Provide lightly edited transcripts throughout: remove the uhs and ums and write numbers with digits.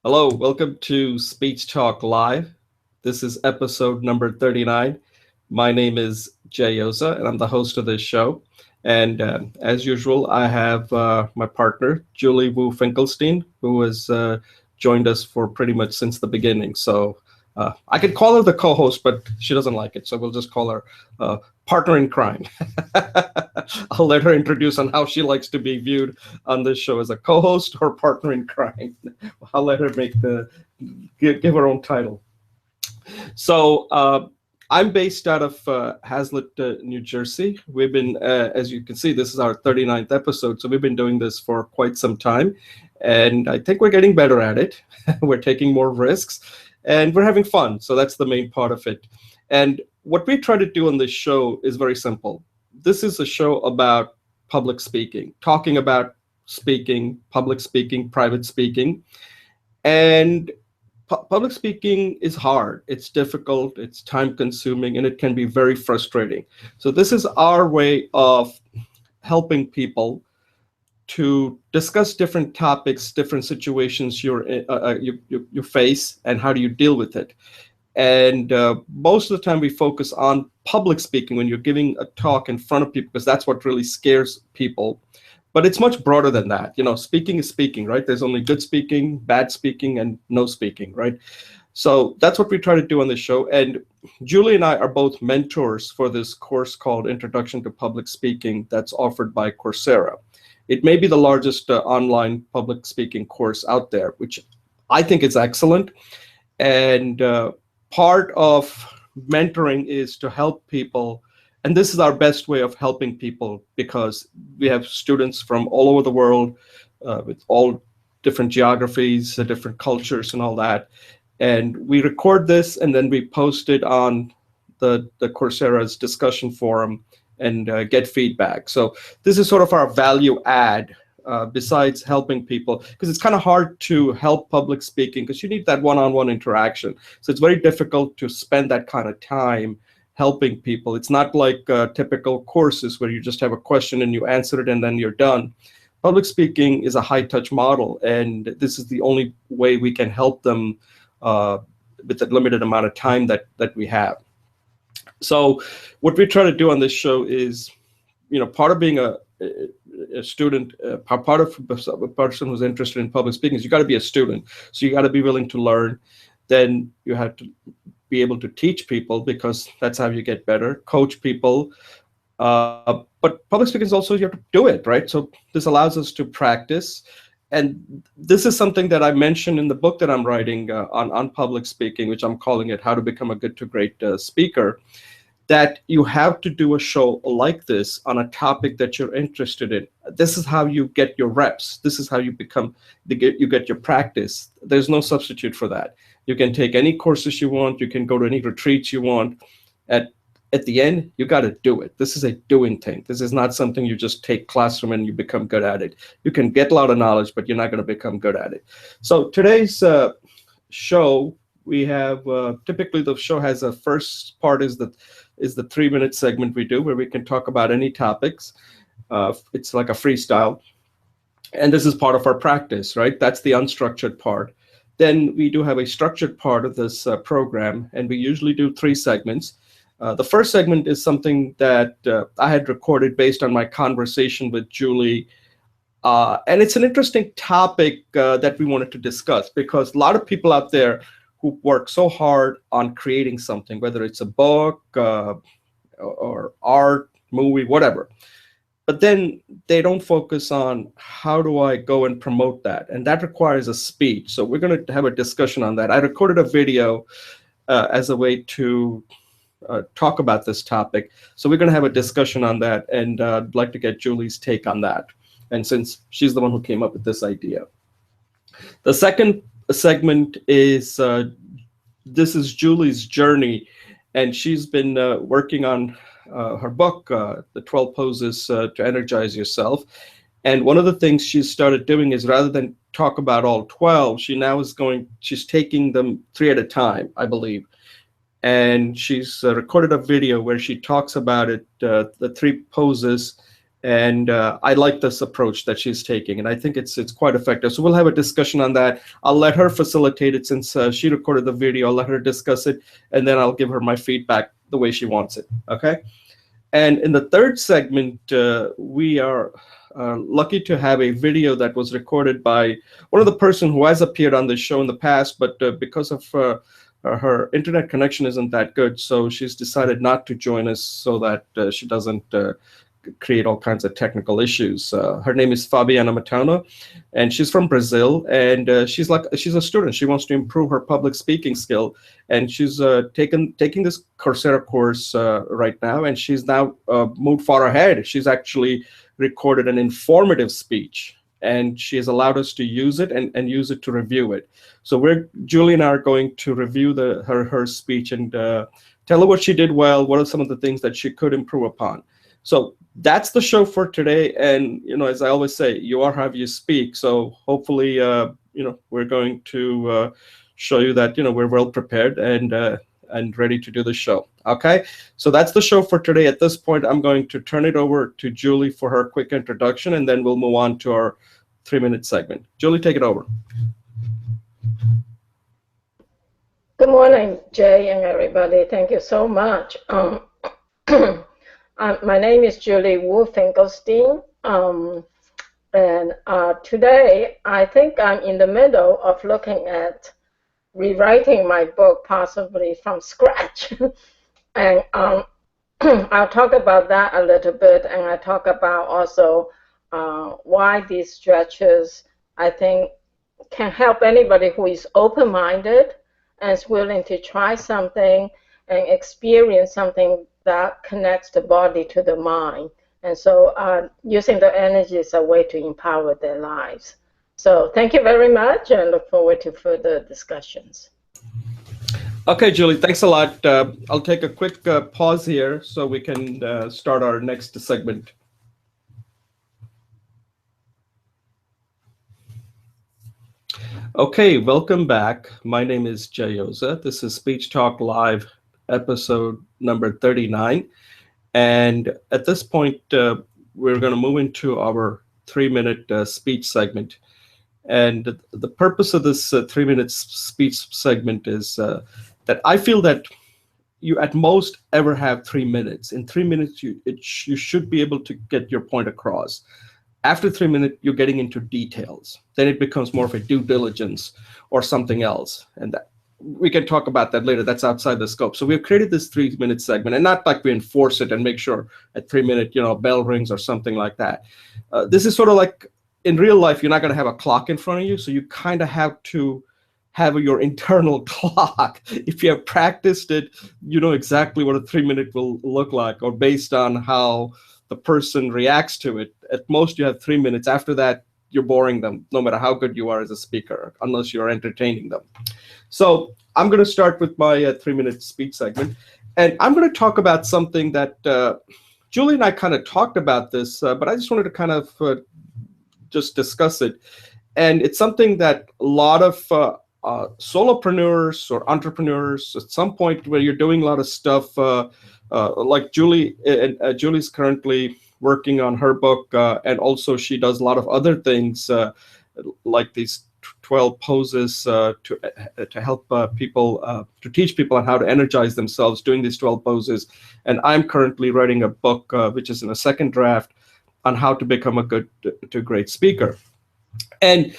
Hello, welcome to Speech Talk Live. This is episode number 39. My name is Jay Yoza, and I'm the host of this show. And as usual, I have my partner, Julie Wu Finkelstein, who has joined us for pretty much since the beginning. So I could call her the co host, but she doesn't like it. So we'll just call her partner in crime. I'll let her introduce on how she likes to be viewed on this show as a co host or partner in crime. I'll let her give her own title. So I'm based out of Hazlet, New Jersey. We've been, as you can see, this is our 39th episode. So we've been doing this for quite some time. And I think we're getting better at it. We're taking more risks and we're having fun. So that's the main part of it. And what we try to do on this show is very simple. This is a show about public speaking, talking about speaking, public speaking, private speaking. And public speaking is hard, it's difficult, it's time consuming, and it can be very frustrating. So this is our way of helping people to discuss different topics, different situations you face, and how do you deal with it. And most of the time we focus on public speaking when you're giving a talk in front of people, because that's what really scares people. But it's much broader than that. You know, speaking is speaking, right? There's only good speaking, bad speaking, and no speaking, right? So that's what we try to do on this show. And Julie and I are both mentors for this course called Introduction to Public Speaking that's offered by Coursera. It may be the largest online public speaking course out there, which I think is excellent. And part of mentoring is to help people. And this is our best way of helping people because we have students from all over the world with all different geographies, different cultures and all that. And we record this and then we post it on the Coursera's discussion forum and get feedback. So this is sort of our value add besides helping people, because it's kind of hard to help public speaking because you need that one-on-one interaction. So it's very difficult to spend that kind of time helping people. It's not like typical courses where you just have a question and you answer it and then you're done. Public speaking is a high-touch model, and this is the only way we can help them with the limited amount of time that we have. So what we try to do on this show is, part of being a student, part of a person who's interested in public speaking is you got to be a student. So you got to be willing to learn. Then you have to be able to teach people because that's how you get better, coach people. But public speaking is also, you have to do it, right? So this allows us to practice. And this is something that I mentioned in the book that I'm writing on public speaking, which I'm calling it How to Become a Good to Great Speaker, that you have to do a show like this on a topic that you're interested in. This is how you get your reps. This is how you get your practice. There's no substitute for that. You can take any courses you want. You can go to any retreats you want. At the end, you got to do it. This is a doing thing. This is not something you just take classroom and you become good at it. You can get a lot of knowledge, but you're not going to become good at it. So today's show, we have typically the show has a first part is the 3-minute segment we do where we can talk about any topics. It's like a freestyle. And this is part of our practice, right? That's the unstructured part. Then we do have a structured part of this program, and we usually do 3 segments. The first segment is something that I had recorded based on my conversation with Julie. And it's an interesting topic that we wanted to discuss because a lot of people out there who work so hard on creating something, whether it's a book or art, movie, whatever. But then they don't focus on how do I go and promote that? And that requires a speech. So we're going to have a discussion on that. I recorded a video as a way to talk about this topic. So we're going to have a discussion on that, and I'd like to get Julie's take on that. And since she's the one who came up with this idea. The second segment is, this is Julie's journey, and she's been working on her book, The 12 Poses to Energize Yourself. And one of the things she's started doing is rather than talk about all 12, she's taking them 3 at a time, I believe. And she's recorded a video where she talks about it, the 3 poses, And I like this approach that she's taking, and I think it's quite effective. So we'll have a discussion on that. I'll let her facilitate it since she recorded the video. I'll let her discuss it, and then I'll give her my feedback the way she wants it. Okay. And in the third segment, we are lucky to have a video that was recorded by one of the person who has appeared on this show in the past, but because of her internet connection isn't that good, so she's decided not to join us so that she doesn't create all kinds of technical issues. Her name is Fabiana Matano, and she's from Brazil. And she's a student. She wants to improve her public speaking skill, and she's taking this Coursera course right now. And she's now moved far ahead. She's actually recorded an informative speech, and she has allowed us to use it and use it to review it. So Julie and I are going to review her speech and tell her what she did well, what are some of the things that she could improve upon. So that's the show for today. And, as I always say, you are how you speak. So hopefully, we're going to show you that, we're well prepared and ready to do the show. Okay. So that's the show for today. At this point, I'm going to turn it over to Julie for her quick introduction, and then we'll move on to our 3-minute segment. Julie, take it over. Good morning, Jay and everybody. Thank you so much. My name is Julie Wu Finkelstein, and today I think I'm in the middle of looking at rewriting my book, possibly from scratch. And I'll talk about that a little bit, and I talk about also why these stretches, I think, can help anybody who is open-minded and is willing to try something and experience something that connects the body to the mind. And so using the energy is a way to empower their lives. So thank you very much, and look forward to further discussions. Okay, Julie, thanks a lot. I'll take a quick pause here so we can start our next segment. Okay, welcome back. My name is Jay Oza. This is Speech Talk Live, episode number 39. And at this point, we're going to move into our 3-minute speech segment. And the purpose of this 3-minute speech segment is that I feel that you at most ever have 3 minutes. In 3 minutes, you should be able to get your point across. After 3 minutes, you're getting into details. Then it becomes more of a due diligence or something else. And we can talk about that later. That's outside the scope. So we've created this 3-minute segment, and not like we enforce it and make sure at 3 minutes, a bell rings or something like that. This is sort of like in real life, you're not going to have a clock in front of you. So you kind of have to have your internal clock. If you have practiced it, you know exactly what a 3-minute will look like, or based on how the person reacts to it. At most, you have 3 minutes. After that, you're boring them, no matter how good you are as a speaker, unless you're entertaining them. So I'm going to start with my 3-minute speech segment. And I'm going to talk about something that Julie and I kind of talked about this, but I just wanted to kind of just discuss it. And it's something that a lot of solopreneurs or entrepreneurs, at some point where you're doing a lot of stuff, like Julie, Julie's currently working on her book, and also she does a lot of other things, like these 12 poses to help people, to teach people on how to energize themselves doing these 12 poses. And I'm currently writing a book, which is in a second draft, on how to become a good to great speaker. And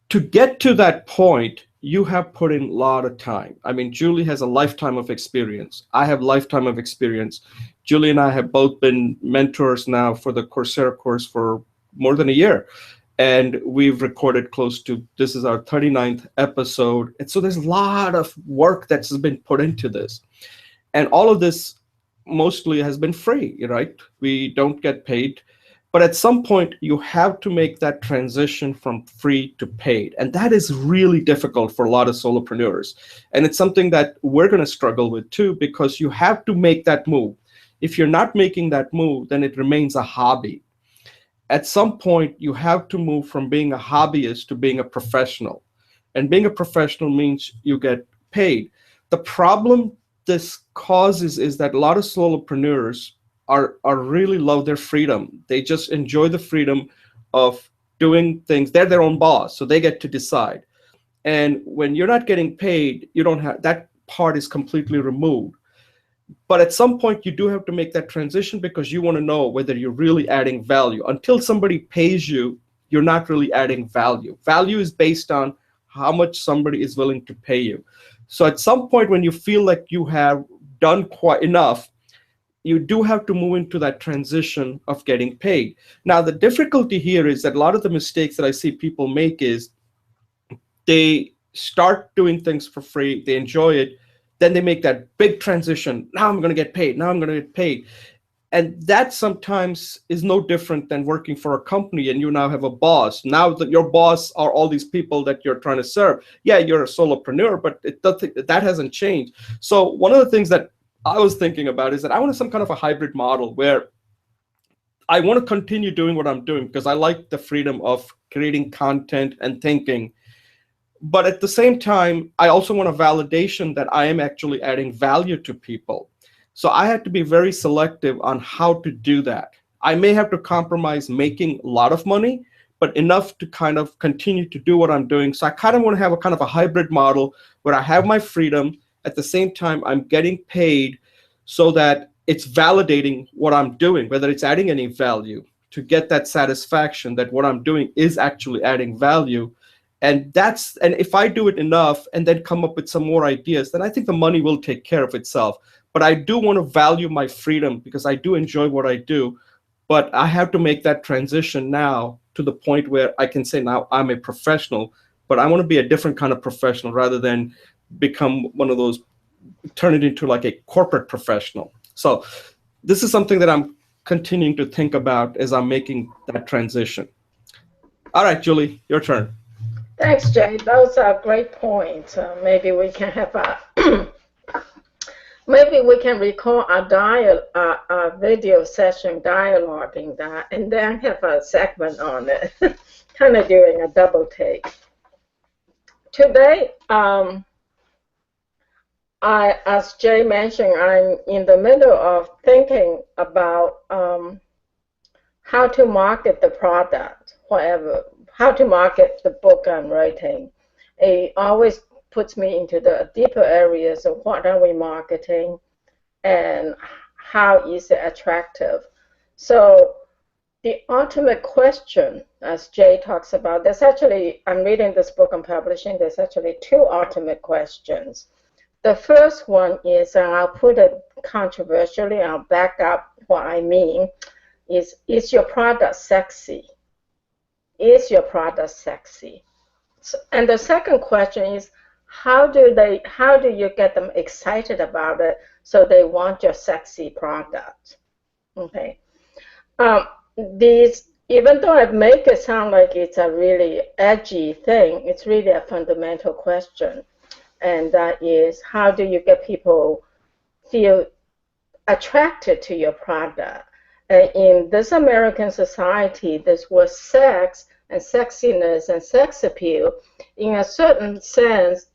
to get to that point, you have put in a lot of time. I mean, Julie has a lifetime of experience. I have lifetime of experience. Julie and I have both been mentors now for the Coursera course for more than a year. And we've recorded this is our 39th episode. And so there's a lot of work that's been put into this. And all of this mostly has been free, right? We don't get paid. But at some point, you have to make that transition from free to paid. And that is really difficult for a lot of solopreneurs. And it's something that we're going to struggle with too, because you have to make that move. If you're not making that move, then it remains a hobby. At some point, you have to move from being a hobbyist to being a professional. And being a professional means you get paid. The problem this causes is that a lot of solopreneurs are really love their freedom. They just enjoy the freedom of doing things. They're their own boss, so they get to decide. And when you're not getting paid, you don't have that part is completely removed. But at some point, you do have to make that transition because you want to know whether you're really adding value. Until somebody pays you, you're not really adding value. Value is based on how much somebody is willing to pay you. So at some point, when you feel like you have done quite enough, you do have to move into that transition of getting paid. Now, the difficulty here is that a lot of the mistakes that I see people make is they start doing things for free, they enjoy it, then they make that big transition. Now I'm going to get paid. Now I'm going to get paid. And that sometimes is no different than working for a company and you now have a boss. Now that your boss are all these people that you're trying to serve. Yeah, you're a solopreneur, but that hasn't changed. So one of the things that I was thinking about is that I want some kind of a hybrid model where I want to continue doing what I'm doing because I like the freedom of creating content and thinking. But at the same time, I also want a validation that I am actually adding value to people. So I had to be very selective on how to do that. I may have to compromise making a lot of money, but enough to kind of continue to do what I'm doing. So I kind of want to have a kind of a hybrid model where I have my freedom. At the same time, I'm getting paid so that it's validating what I'm doing, whether it's adding any value, to get that satisfaction that what I'm doing is actually adding value. And if I do it enough and then come up with some more ideas, then I think the money will take care of itself. But I do want to value my freedom because I do enjoy what I do. But I have to make that transition now to the point where I can say now I'm a professional, but I want to be a different kind of professional rather than become one of those, turn it into like a corporate professional. So this is something that I'm continuing to think about as I'm making that transition. All right, Julie, your turn. Thanks, Jay. Those are great points. Maybe we can have a maybe we can record a video session dialoguing that, and then have a segment on it, kind of doing a double take. Today, as Jay mentioned, I'm in the middle of thinking about how to market the product, whatever, how to market the book I'm writing. It always puts me into the deeper areas of what are we marketing and how is it attractive. So the ultimate question, as Jay talks about, there's actually, I'm reading this book I'm publishing, there's actually two ultimate questions. The first one is, and I'll put it controversially, I'll back up what I mean, is your product sexy? Is your product sexy? So, and the second question is, how do you get them excited about it so they want your sexy product? Okay. Even though I make it sound like it's a really edgy thing, it's really a fundamental question. And that is, how do you get people feel attracted to your product? In this American society, this word sex and sexiness and sex appeal, in a certain sense,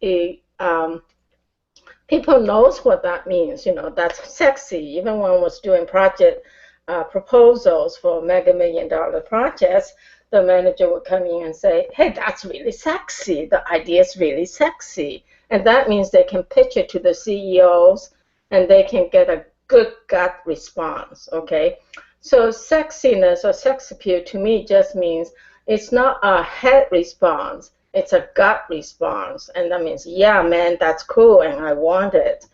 people knows what that means. You know, that's sexy. Even when I was doing project proposals for mega million-dollar projects, the manager would come in and say, hey, that's really sexy. The idea is really sexy. And that means they can pitch it to the CEOs and they can get a good gut response, okay? So sexiness or sex appeal to me just means it's not a head response, it's a gut response. And that means, yeah, man, that's cool and I want it.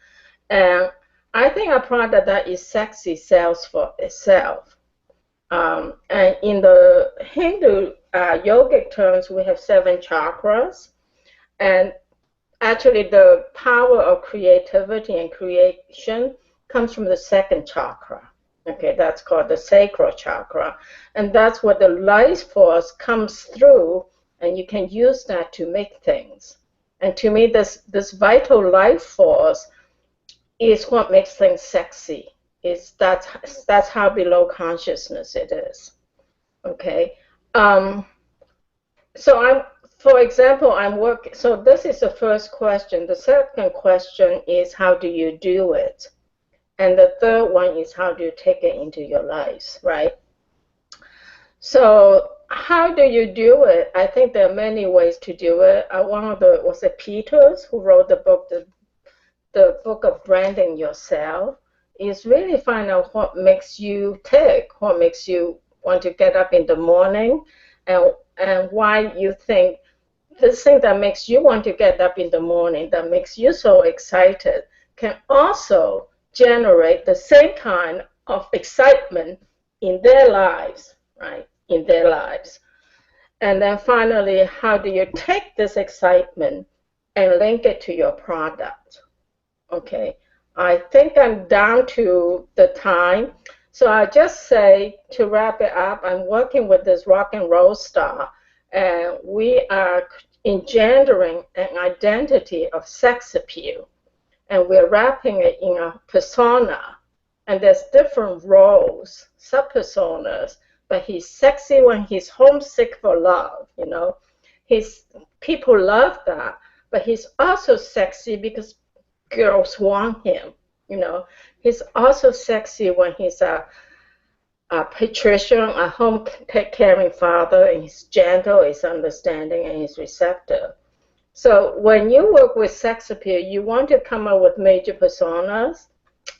And I think a product that is sexy sells for itself. And in the Hindu yogic terms, we have 7 chakras. And actually, the power of creativity and creation comes from the second chakra. Okay, that's called the sacral chakra. And that's where the life force comes through, and you can use that to make things. And to me, this vital life force is what makes things sexy. That's how below consciousness it is. Okay. For example, I'm working. So this is the first question. The second question is, how do you do it? And the third one is how do you take it into your lives, right? So how do you do it? I think there are many ways to do it. One of the was it Peters who wrote the book of branding yourself. Is really find out what makes you tick, what makes you want to get up in the morning, and why you think this thing that makes you want to get up in the morning, that makes you so excited, can also generate the same kind of excitement in their lives, right? In their lives. And then finally, how do you take this excitement and link it to your product? Okay, I think I'm down to the time. So I just say to wrap it up, I'm working with this rock and roll star, and we are engendering an identity of sex appeal, and we're wrapping it in a persona. And there's different roles, sub-personas, but he's sexy when he's homesick for love, you know. People love that, but he's also sexy because girls want him, you know. He's also sexy when he's a patrician, a home caring father, and he's gentle, he's understanding, and he's receptive. So when you work with sex appeal, you want to come up with major personas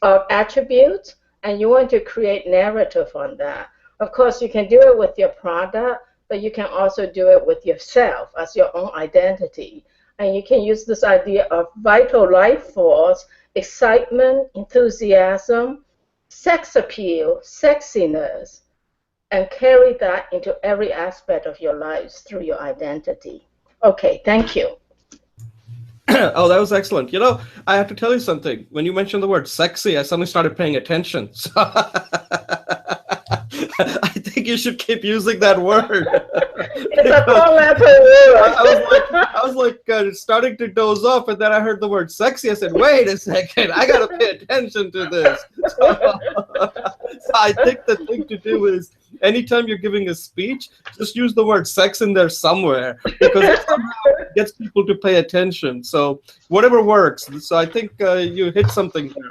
or attributes, and you want to create narrative on that. Of course, you can do it with your product, but you can also do it with yourself as your own identity. And you can use this idea of vital life force, excitement, enthusiasm, sex appeal, sexiness, and carry that into every aspect of your lives through your identity. Okay, thank you. Oh, that was excellent. You know, I have to tell you something. When you mentioned the word sexy, I suddenly started paying attention. So I think you should keep using that word. It's a four-letter word. I was like starting to doze off, and then I heard the word sexy. I said, wait a second, I got to pay attention to this. So I think the thing to do is anytime you're giving a speech, just use the word sex in there somewhere, because it somehow gets people to pay attention. So whatever works. So I think you hit something there.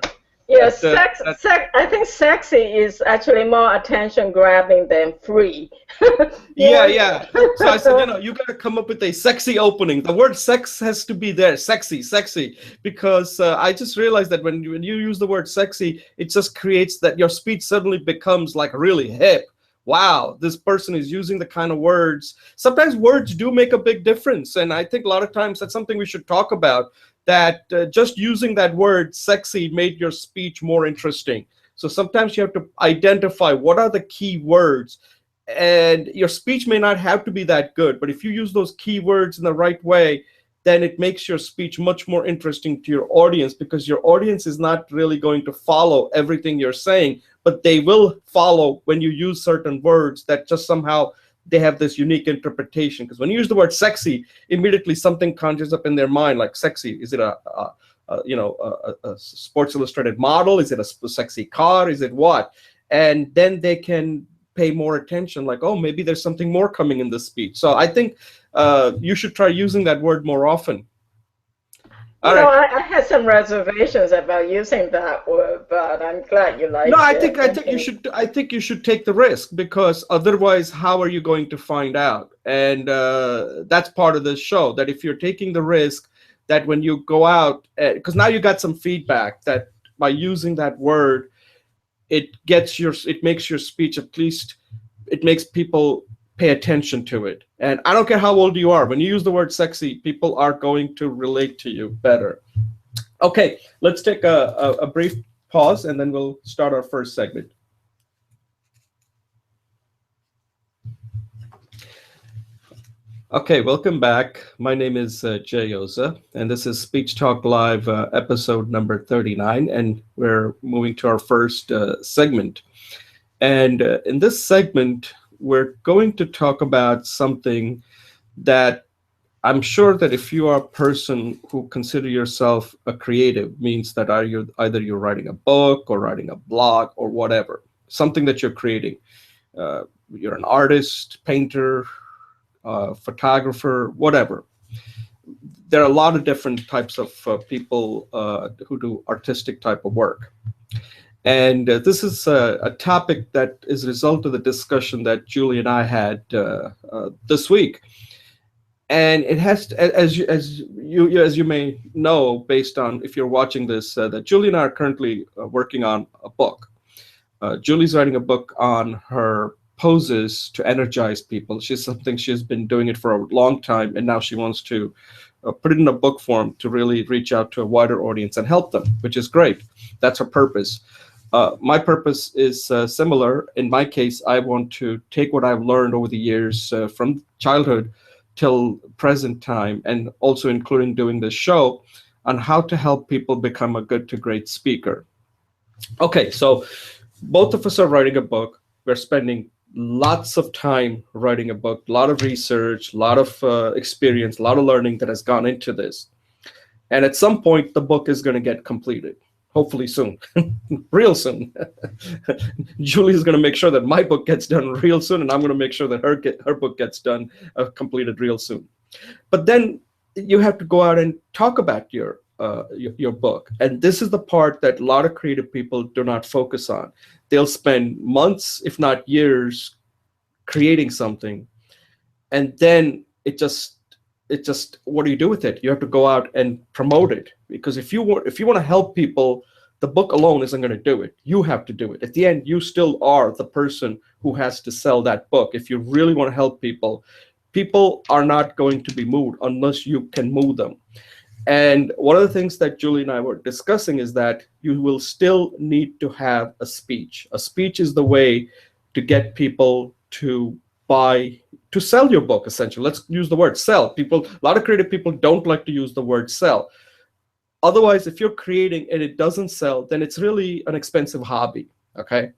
Yes, I think sexy is actually more attention grabbing than free. Yeah. So I said, you know, you got to come up with a sexy opening. The word sex has to be there, sexy, because I just realized that when you use the word sexy, it just creates that your speech suddenly becomes like really hip. Wow, this person is using the kind of words. Sometimes words do make a big difference. And I think a lot of times that's something we should talk about, that just using that word sexy made your speech more interesting. So sometimes you have to identify what are the key words. And your speech may not have to be that good, but if you use those key words in the right way, then it makes your speech much more interesting to your audience, because your audience is not really going to follow everything you're saying, but they will follow when you use certain words that just somehow they have this unique interpretation. Because when you use the word sexy, immediately something conjures up in their mind, like sexy. Is it a Sports Illustrated model? Is it a sexy car? Is it what? And then they can pay more attention, like, oh, maybe there's something more coming in this speech. So I think you should try using that word more often. All right. I had some reservations about using that word, but I'm glad you like it. No, I think you should take the risk, because otherwise, how are you going to find out? And that's part of this show. That if you're taking the risk, that when you go out, because now you got some feedback that by using that word, it makes your speech, at least it makes people pay attention to it. And I don't care how old you are, when you use the word sexy, people are going to relate to you better. Okay, let's take a brief pause, and then we'll start our first segment. Okay, welcome back. My name is Jay Oza, and this is Speech Talk Live episode number 39, and we're moving to our first segment. And in this segment, we're going to talk about something that I'm sure that if you are a person who consider yourself a creative, means that either you're writing a book or writing a blog or whatever, something that you're creating. You're an artist, painter, photographer, whatever. There are a lot of different types of people who do artistic type of work. And this is a topic that is a result of the discussion that Julie and I had this week. And it has to, as you may know, based on if you're watching this, that Julie and I are currently working on a book. Julie's writing a book on her poses to energize people. She's been doing it for a long time, and now she wants to put it in a book form to really reach out to a wider audience and help them, which is great. That's her purpose. My purpose is similar. In my case, I want to take what I've learned over the years from childhood till present time, and also including doing this show on how to help people become a good to great speaker. Okay, so both of us are writing a book. We're spending lots of time writing a book, a lot of research, a lot of experience, a lot of learning that has gone into this. And at some point, the book is going to get completed, hopefully soon, real soon. Julie is going to make sure that my book gets done real soon, and I'm going to make sure that her book gets done, completed real soon. But then you have to go out and talk about your book, and this is the part that a lot of creative people do not focus on. They'll spend months, if not years, creating something, and then it just what do you do with it? You have to go out and promote it, because if you want to help people, the book alone isn't going to do it. You have to do it. At the end, you still are the person who has to sell that book. If you really want to help people, people are not going to be moved unless you can move them. And one of the things that Julie and I were discussing is that you will still need to have a speech. A speech is the way to get people to buy, to sell your book, essentially. Let's use the word sell. People, a lot of creative people don't like to use the word sell. Otherwise, if you're creating and it doesn't sell, then it's really an expensive hobby, okay?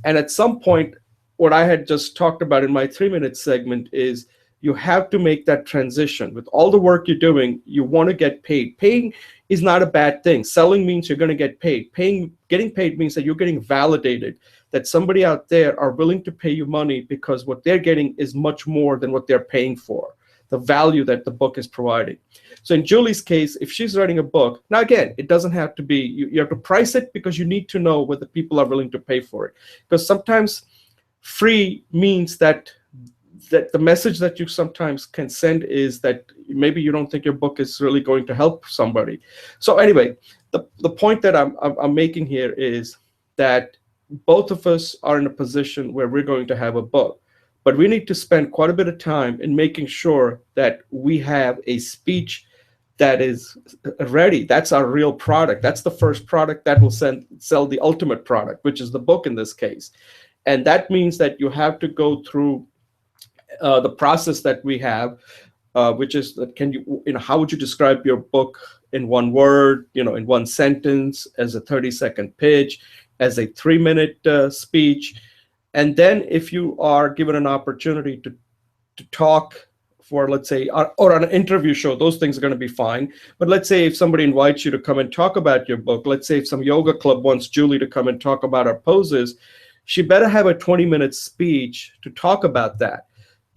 And at some point, what I had just talked about in my 3-minute segment is you have to make that transition. With all the work you're doing, you want to get paid. Paying is not a bad thing. Selling means you're going to get paid. Getting paid means that you're getting validated, that somebody out there are willing to pay you money because what they're getting is much more than what they're paying for, the value that the book is providing. So in Julie's case, if she's writing a book, now again, it doesn't have to be, you have to price it because you need to know whether people are willing to pay for it. Because sometimes free means that the message that you sometimes can send is that maybe you don't think your book is really going to help somebody. So anyway, the point that I'm making here is that both of us are in a position where we're going to have a book, but we need to spend quite a bit of time in making sure that we have a speech that is ready. That's our real product. That's the first product that will sell the ultimate product, which is the book in this case. And that means that you have to go through the process that we have, which is that how would you describe your book in one word, in one sentence, as a 30-second pitch, as a 3-minute speech. And then if you are given an opportunity to talk for, let's say, or on an interview show, those things are going to be fine. But let's say if somebody invites you to come and talk about your book, let's say if some yoga club wants Julie to come and talk about her poses, she better have a 20-minute speech to talk about that.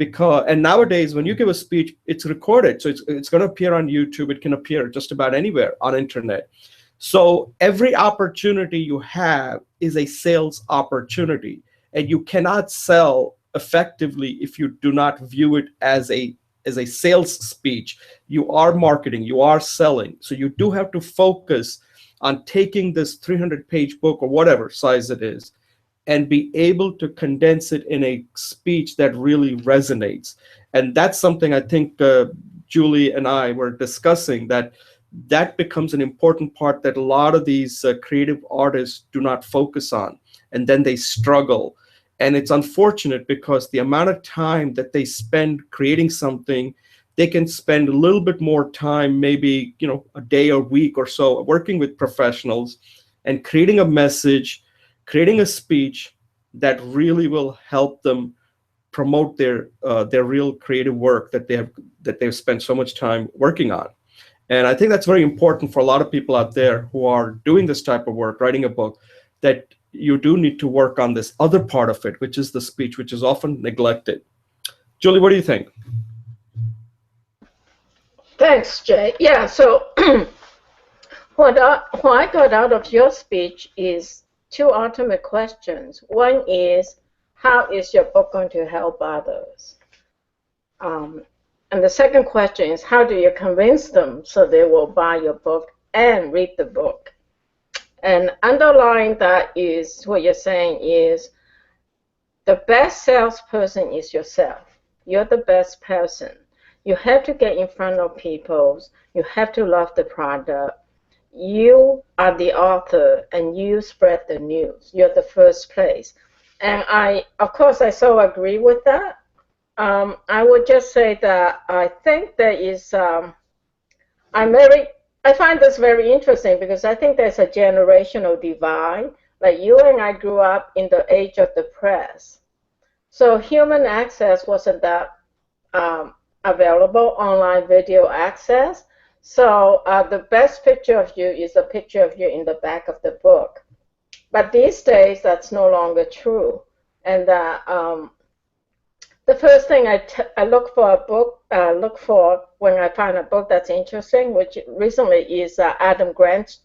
And nowadays, when you give a speech, it's recorded. So it's going to appear on YouTube. It can appear just about anywhere on internet. So every opportunity you have is a sales opportunity. And you cannot sell effectively if you do not view it as a sales speech. You are marketing, you are selling. So you do have to focus on taking this 300-page book or whatever size it is and be able to condense it in a speech that really resonates. And that's something I think Julie and I were discussing, that becomes an important part that a lot of these creative artists do not focus on. And then they struggle. And it's unfortunate because the amount of time that they spend creating something, they can spend a little bit more time, maybe a day or week or so, working with professionals and creating a message, creating a speech that really will help them promote their real creative work that they've spent so much time working on. And I think that's very important for a lot of people out there who are doing this type of work, writing a book, that you do need to work on this other part of it, which is the speech, which is often neglected. Julie, what do you think? Thanks, Jay. Yeah, so what I got out of your speech is two ultimate questions. One is, how is your book going to help others? And the second question is, how do you convince them so they will buy your book and read the book? And underlying that is what you're saying is the best salesperson is yourself. You're the best person. You have to get in front of people. You have to love the product. You are the author and you spread the news. You're the first place. And of course, I so agree with that. I would just say that I think there is, I find this very interesting because I think there's a generational divide. Like you and I grew up in the age of the press. So human access wasn't that available, online video access. So the best picture of you is a picture of you in the back of the book. But these days, that's no longer true. And the first thing I look for when I find a book that's interesting, which recently is Adam Grant's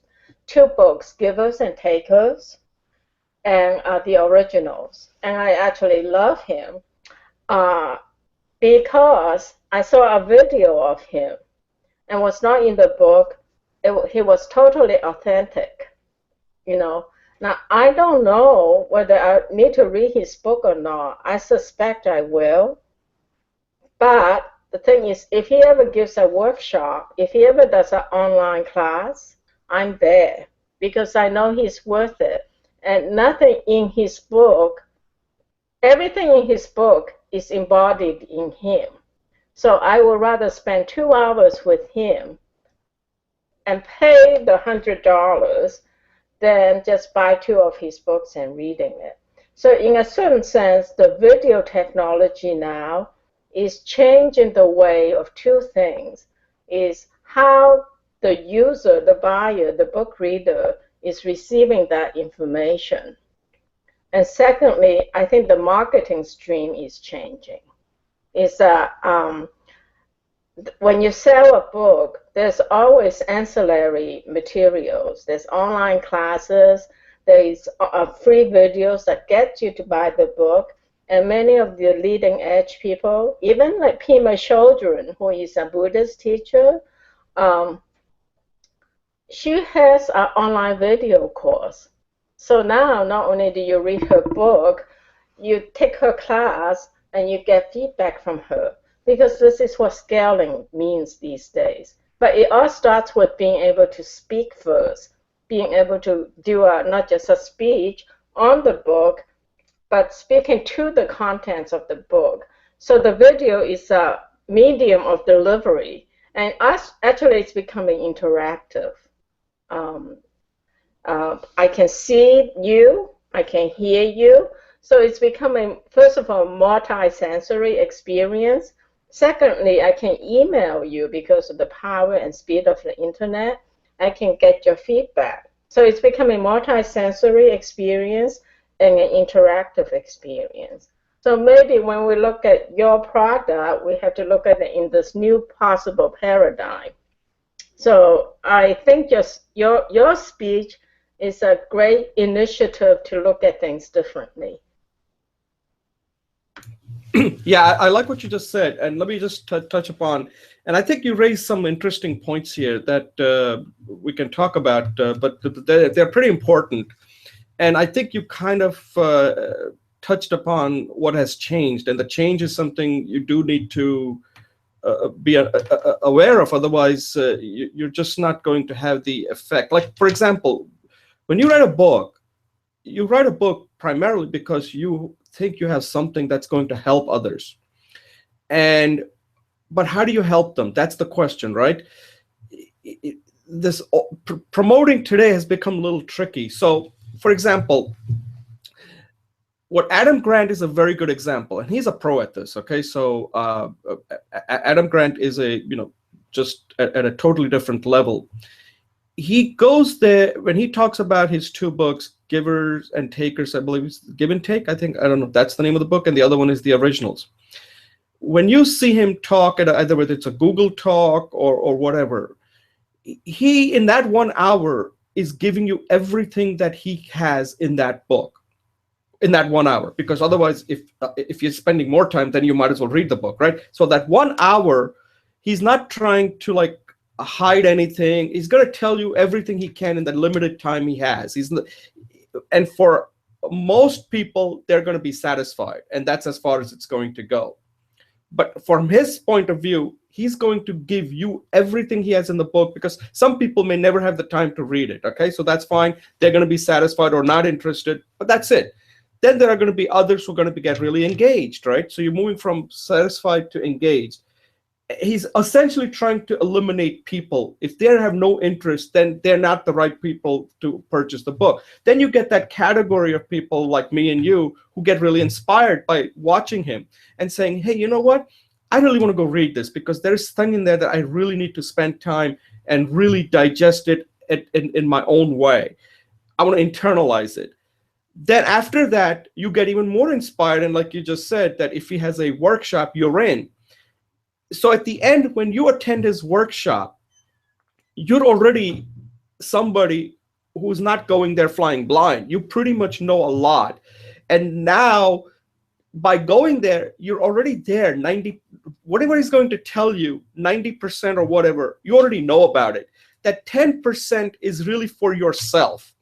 two books, Givers and Takers, and the originals. And I actually love him because I saw a video of him and was not in the book. He was totally authentic, you know. Now, I don't know whether I need to read his book or not. I suspect I will. But the thing is, if he ever gives a workshop, if he ever does an online class, I'm there because I know he's worth it. And nothing in his book, everything in his book is embodied in him. So I would rather spend 2 hours with him and pay the $100 than just buy 2 of his books and reading it. So in a certain sense, the video technology now is changing the way of two things, is how the user, the buyer, the book reader is receiving that information. And secondly, I think the marketing stream is changing. Is that when you sell a book, there's always ancillary materials. There's online classes, there's free videos that get you to buy the book. And many of the leading edge people, even like Pema Chodron, who is a Buddhist teacher, she has an online video course. So now not only do you read her book, you take her class and you get feedback from her, because this is what scaling means these days. But it all starts with being able to speak first, being able to do not just a speech on the book, but speaking to the contents of the book. So the video is a medium of delivery, and actually it's becoming interactive. I can see you, I can hear you, so it's becoming, first of all, multi-sensory experience. Secondly, I can email you because of the power and speed of the internet. I can get your feedback. So it's becoming multi-sensory experience and an interactive experience. So maybe when we look at your product, we have to look at it in this new possible paradigm. So I think your speech is a great initiative to look at things differently. Yeah, I like what you just said, and let me just touch upon, and I think you raised some interesting points here that we can talk about, but they're pretty important. And I think you kind of touched upon what has changed, and the change is something you do need to be aware of. Otherwise, you're just not going to have the effect. Like, for example, when you write a book primarily because you think you have something that's going to help others. But how do you help them? That's the question, right? Promoting today has become a little tricky. So, for example, what Adam Grant is a very good example, and he's a pro at this. Okay, so Adam Grant is just at a totally different level. He goes there when he talks about his two books, Givers and Takers. I believe it's Give and Take. I don't know if that's the name of the book, and the other one is the originals. When you see him talk at whether it's a Google talk or whatever, he in that 1 hour is giving you everything that he has in that book in that 1 hour, because otherwise if you're spending more time, then you might as well read the book, right? So that 1 hour, he's not trying to like hide anything. He's going to tell you everything he can in the limited time he has. And for most people, they're going to be satisfied, and that's as far as it's going to go. But from his point of view, he's going to give you everything he has in the book, because some people may never have the time to read it. Okay, so that's fine. They're going to be satisfied or not interested, but that's it. Then there are going to be others who are going to get really engaged, right? So you're moving from satisfied to engaged. He's essentially trying to eliminate people. If they have no interest, then they're not the right people to purchase the book. Then you get that category of people like me and you who get really inspired by watching him and saying, hey, you know what? I really want to go read this because there's something in there that I really need to spend time and really digest it in my own way. I want to internalize it. Then after that, you get even more inspired. And like you just said, that if he has a workshop, you're in. So at the end, when you attend his workshop, you're already somebody who's not going there flying blind. You pretty much know a lot. And now by going there, you're already there. Whatever he's going to tell you, 90% or whatever, you already know about it. That 10% is really for yourself.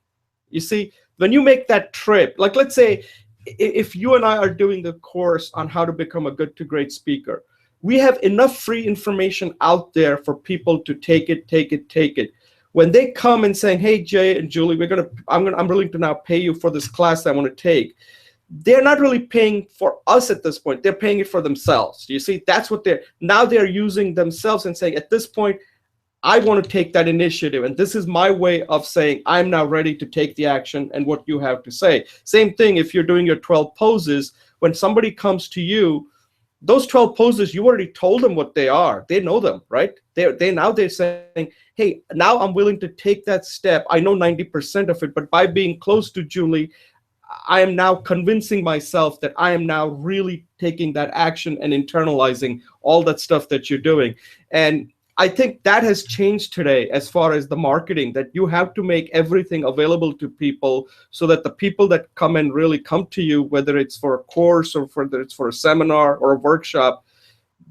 You see, when you make that trip, like let's say if you and I are doing the course on how to become a good to great speaker, we have enough free information out there for people to take it. When they come and saying, hey, Jay and Julie, I'm willing to now pay you for this class I want to take. They're not really paying for us at this point. They're paying it for themselves. You see, that's what they're using themselves and saying, at this point, I want to take that initiative. And this is my way of saying, I'm now ready to take the action and what you have to say. Same thing if you're doing your 12 poses, when somebody comes to you, those 12 poses, you already told them what they are. They know them, right? They're saying, hey, now I'm willing to take that step. I know 90% of it, but by being close to Julie, I am now convincing myself that I am now really taking that action and internalizing all that stuff that you're doing. And I think that has changed today as far as the marketing, that you have to make everything available to people so that the people that come and really come to you, whether it's for a course or whether it's for a seminar or a workshop,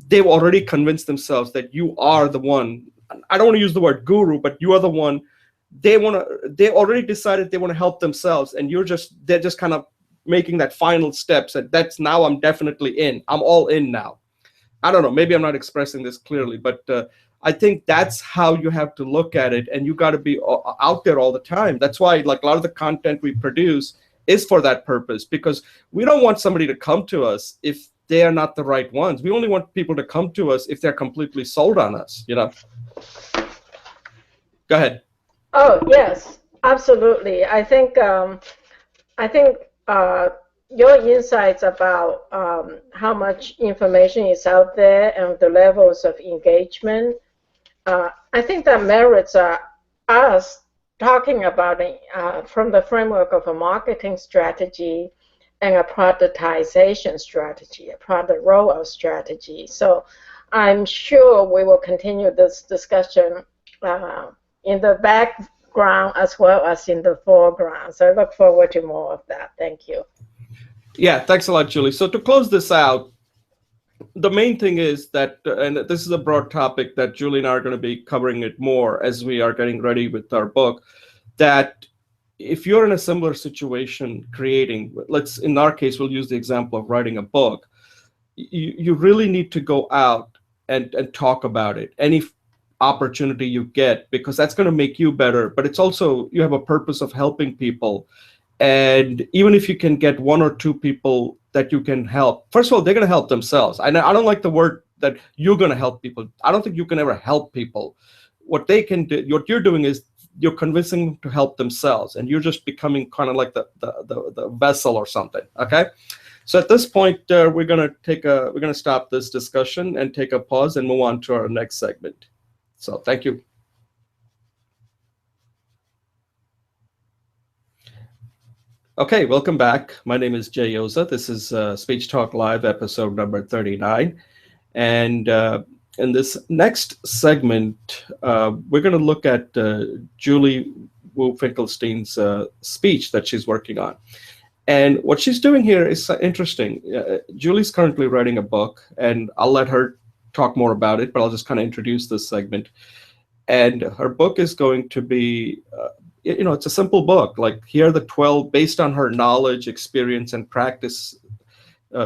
they've already convinced themselves that you are the one. I don't want to use the word guru, but you are the one. They already decided they want to help themselves, and they're just kind of making that final steps. And that's now I'm definitely in. I'm all in now. I don't know. Maybe I'm not expressing this clearly, but I think that's how you have to look at it, and you got to be out there all the time. That's why, like, a lot of the content we produce is for that purpose, because we don't want somebody to come to us if they are not the right ones. We only want people to come to us if they're completely sold on us. Go ahead. Oh yes, absolutely. I think your insights about how much information is out there and the levels of engagement, I think that merits us talking about it from the framework of a marketing strategy and a productization strategy, a product rollout strategy. So I'm sure we will continue this discussion in the background as well as in the foreground. So I look forward to more of that. Thank you. Yeah, thanks a lot, Julie. So to close this out, the main thing is that, and this is a broad topic that Julie and I are going to be covering it more as we are getting ready with our book, that if you're in a similar situation creating, in our case, we'll use the example of writing a book, you really need to go out and talk about it. Any opportunity you get, because that's going to make you better, but it's also, you have a purpose of helping people. And even if you can get one or two people that you can help, first of all, they're going to help themselves. I don't like the word that you're going to help people. I don't think you can ever help people. What they can do, what you're doing is you're convincing them to help themselves, and you're just becoming kind of like the vessel or something. Okay. So at this point, we're going to stop this discussion and take a pause and move on to our next segment. So thank you. Okay, welcome back. My name is Jay Yoza. This is Speech Talk Live, episode number 39. And in this next segment, we're going to look at Julie Wu Finkelstein's speech that she's working on. And what she's doing here is interesting. Julie's currently writing a book, and I'll let her talk more about it, but I'll just kind of introduce this segment. And her book is going to be, it's a simple book. Like, here are the 12, based on her knowledge, experience, and practice.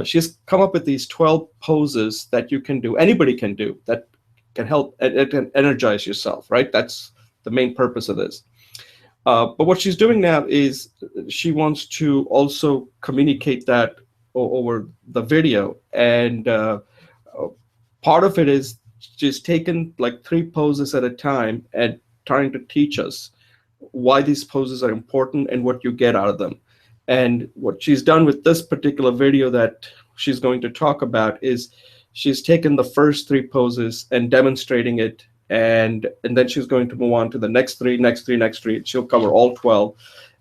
She's come up with these 12 poses that you can do, anybody can do, that can help and energize yourself, right? That's the main purpose of this. But what she's doing now is she wants to also communicate that over the video. And part of it is she's taken like 3 poses at a time and trying to teach us why these poses are important and what you get out of them. And what she's done with this particular video that she's going to talk about is she's taken the first 3 poses and demonstrating it, and then she's going to move on to the next 3, next 3, next 3. She'll cover all 12.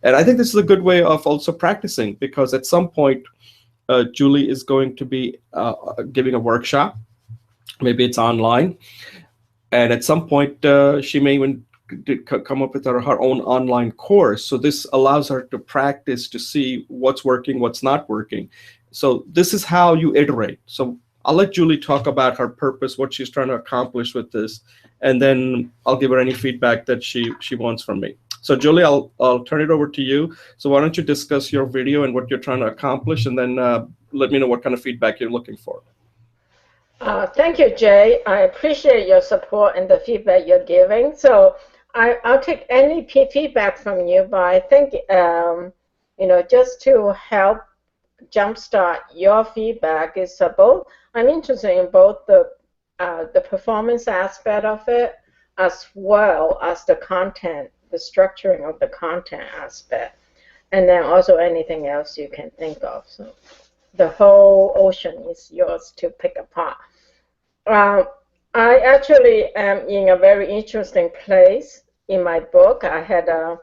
And I think this is a good way of also practicing, because at some point, Julie is going to be giving a workshop. Maybe it's online. And at some point, she may even come up with her own online course. So this allows her to practice to see what's working, what's not working. So this is how you iterate. So I'll let Julie talk about her purpose, what she's trying to accomplish with this, and then I'll give her any feedback that she wants from me. So Julie, I'll turn it over to you. So why don't you discuss your video and what you're trying to accomplish, and then let me know what kind of feedback you're looking for. Thank you, Jay. I appreciate your support and the feedback you're giving. So I'll take any feedback from you, but I think, just to help jumpstart your feedback is both, I'm interested in both the performance aspect of it, as well as the content, the structuring of the content aspect, and then also anything else you can think of. So the whole ocean is yours to pick apart. I actually am in a very interesting place in my book. I had an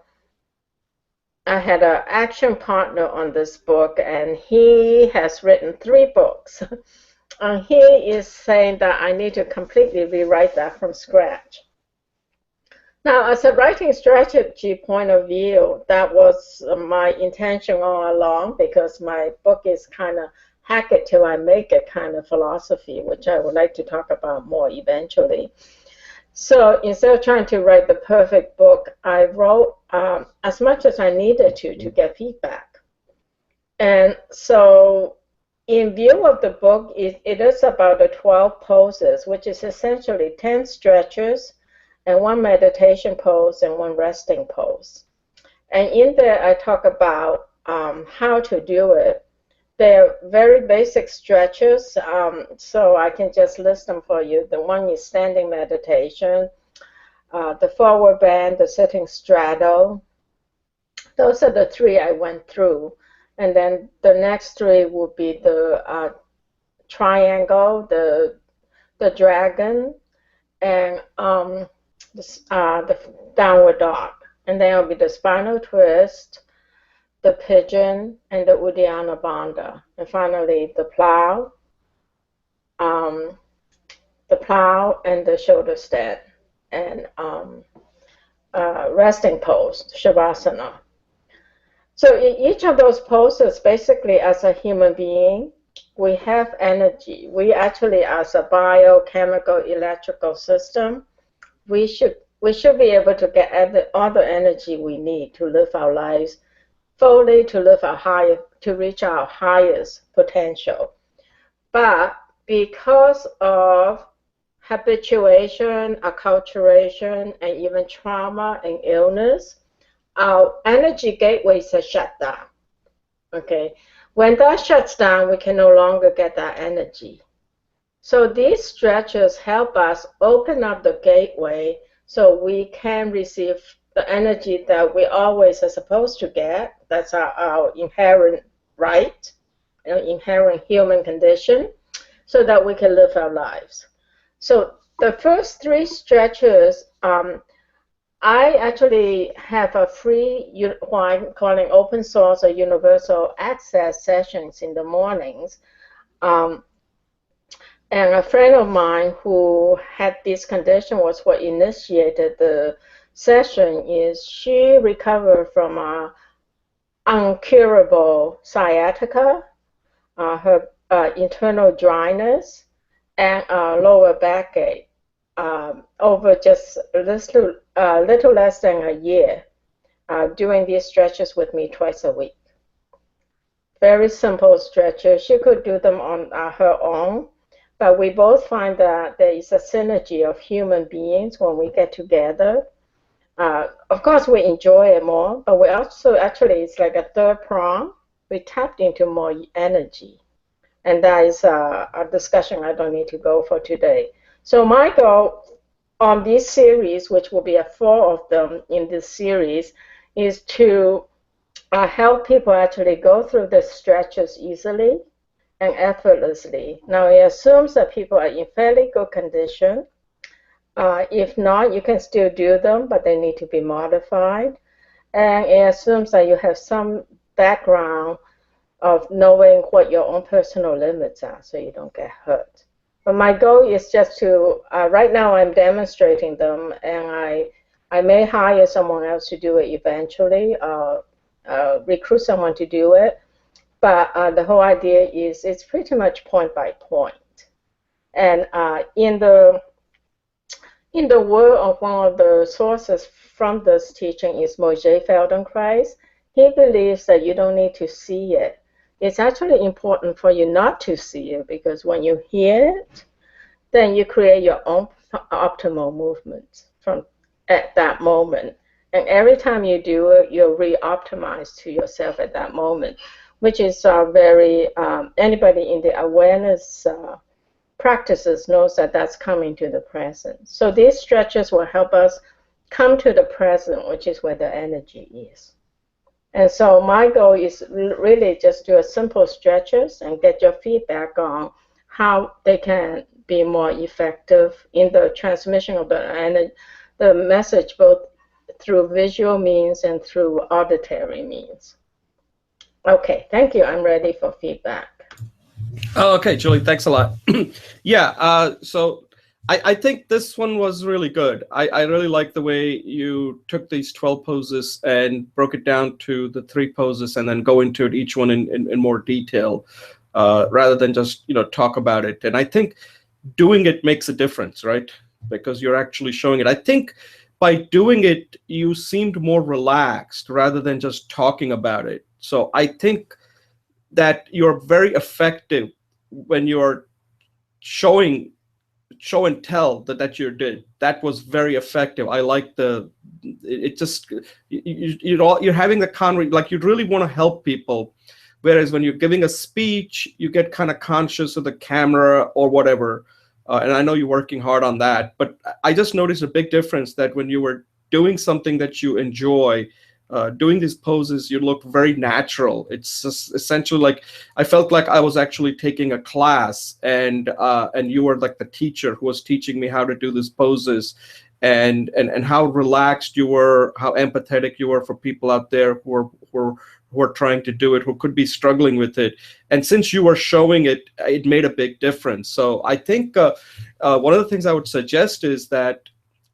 action partner on this book, and he has written 3 books. He is saying that I need to completely rewrite that from scratch. Now, as a writing strategy point of view, that was my intention all along, because my book is kind of hack it till I make it kind of philosophy, which I would like to talk about more eventually. So instead of trying to write the perfect book, I wrote as much as I needed to get feedback. And so in view of the book, it is about the 12 poses, which is essentially 10 stretches and 1 meditation pose and 1 resting pose. And in there, I talk about how to do it. They're very basic stretches, so I can just list them for you. The one is standing meditation, the forward bend, the sitting straddle. Those are the 3 I went through. And then the next 3 would be the triangle, the dragon, and the downward dog. And then it'll be the spinal twist, the pigeon, and the Uddiyana Bandha. And finally, the plow and the shoulder stand, and resting pose, Shavasana. So in each of those poses, basically, as a human being, we have energy. We actually, as a biochemical electrical system, we should be able to get all the energy we need to live our lives fully, to reach our highest potential. But because of habituation, acculturation, and even trauma and illness, our energy gateways are shut down. Okay, when that shuts down, we can no longer get that energy. So these stretches help us open up the gateway so we can receive the energy that we always are supposed to get. That's our inherent right, inherent human condition, so that we can live our lives. So the first 3 stretches, I actually have a free, what I'm calling open source or universal access sessions in the mornings. And a friend of mine who had this condition was what initiated the session is she recovered from a uncurable sciatica, her internal dryness, and lower backache over just little less than a year, doing these stretches with me twice a week. Very simple stretches. She could do them on her own, but we both find that there is a synergy of human beings when we get together. Of course, we enjoy it more, but we also actually, it's like a third prong. We tapped into more energy. And that is a discussion I don't need to go for today. So my goal on this series, which will be 4 of them in this series, is to help people actually go through the stretches easily and effortlessly. Now, it assumes that people are in fairly good condition. If not, you can still do them, but they need to be modified. And it assumes that you have some background of knowing what your own personal limits are so you don't get hurt. But my goal is just to, right now I'm demonstrating them, and I may hire someone else to do it eventually, recruit someone to do it. But the whole idea is it's pretty much point by point. And in the word of one of the sources from this teaching is Moshe Feldenkrais. He believes that you don't need to see it. It's actually important for you not to see it, because when you hear it, then you create your own optimal movements from at that moment. And every time you do it, you're re-optimized to yourself at that moment, which is very, anybody in the awareness practices knows that that's coming to the present. So these stretches will help us come to the present, which is where the energy is. And so my goal is really just do a simple stretches and get your feedback on how they can be more effective in the transmission of the message, both through visual means and through auditory means. Okay, thank you. I'm ready for feedback. Oh, okay, Julie, thanks a lot. Yeah, so I think this one was really good. I really like the way you took these 12 poses and broke it down to the 3 poses and then go into it, each one in more detail, rather than just talk about it. And I think doing it makes a difference, right? Because you're actually showing it. I think by doing it, you seemed more relaxed rather than just talking about it. So I think that you're very effective when you're show and tell that you did. That was very effective. I like it just, you're having the like you really want to help people. Whereas when you're giving a speech, you get kind of conscious of the camera or whatever. And I know you're working hard on that, but I just noticed a big difference that when you were doing something that you enjoy, doing these poses, you look very natural. It's just essentially like I felt like I was actually taking a class, and you were like the teacher who was teaching me how to do these poses, and how relaxed you were, how empathetic you were for people out there who are trying to do it, who could be struggling with it. And since you were showing it, it made a big difference. So I think one of the things I would suggest is that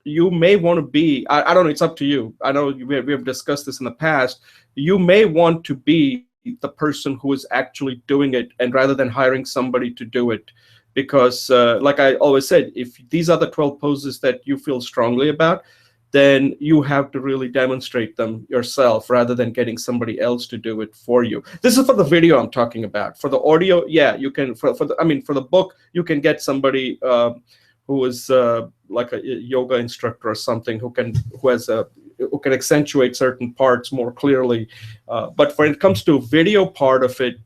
you may want to be, I don't know, it's up to you. I know we have discussed this in the past. You may want to be the person who is actually doing it, and rather than hiring somebody to do it. Because like I always said, if these are the 12 poses that you feel strongly about, then you have to really demonstrate them yourself rather than getting somebody else to do it for you. This is for the video I'm talking about. For the audio, yeah, you can, for the book, you can get somebody who is like a yoga instructor or something who can accentuate certain parts more clearly. But when it comes to video part of it,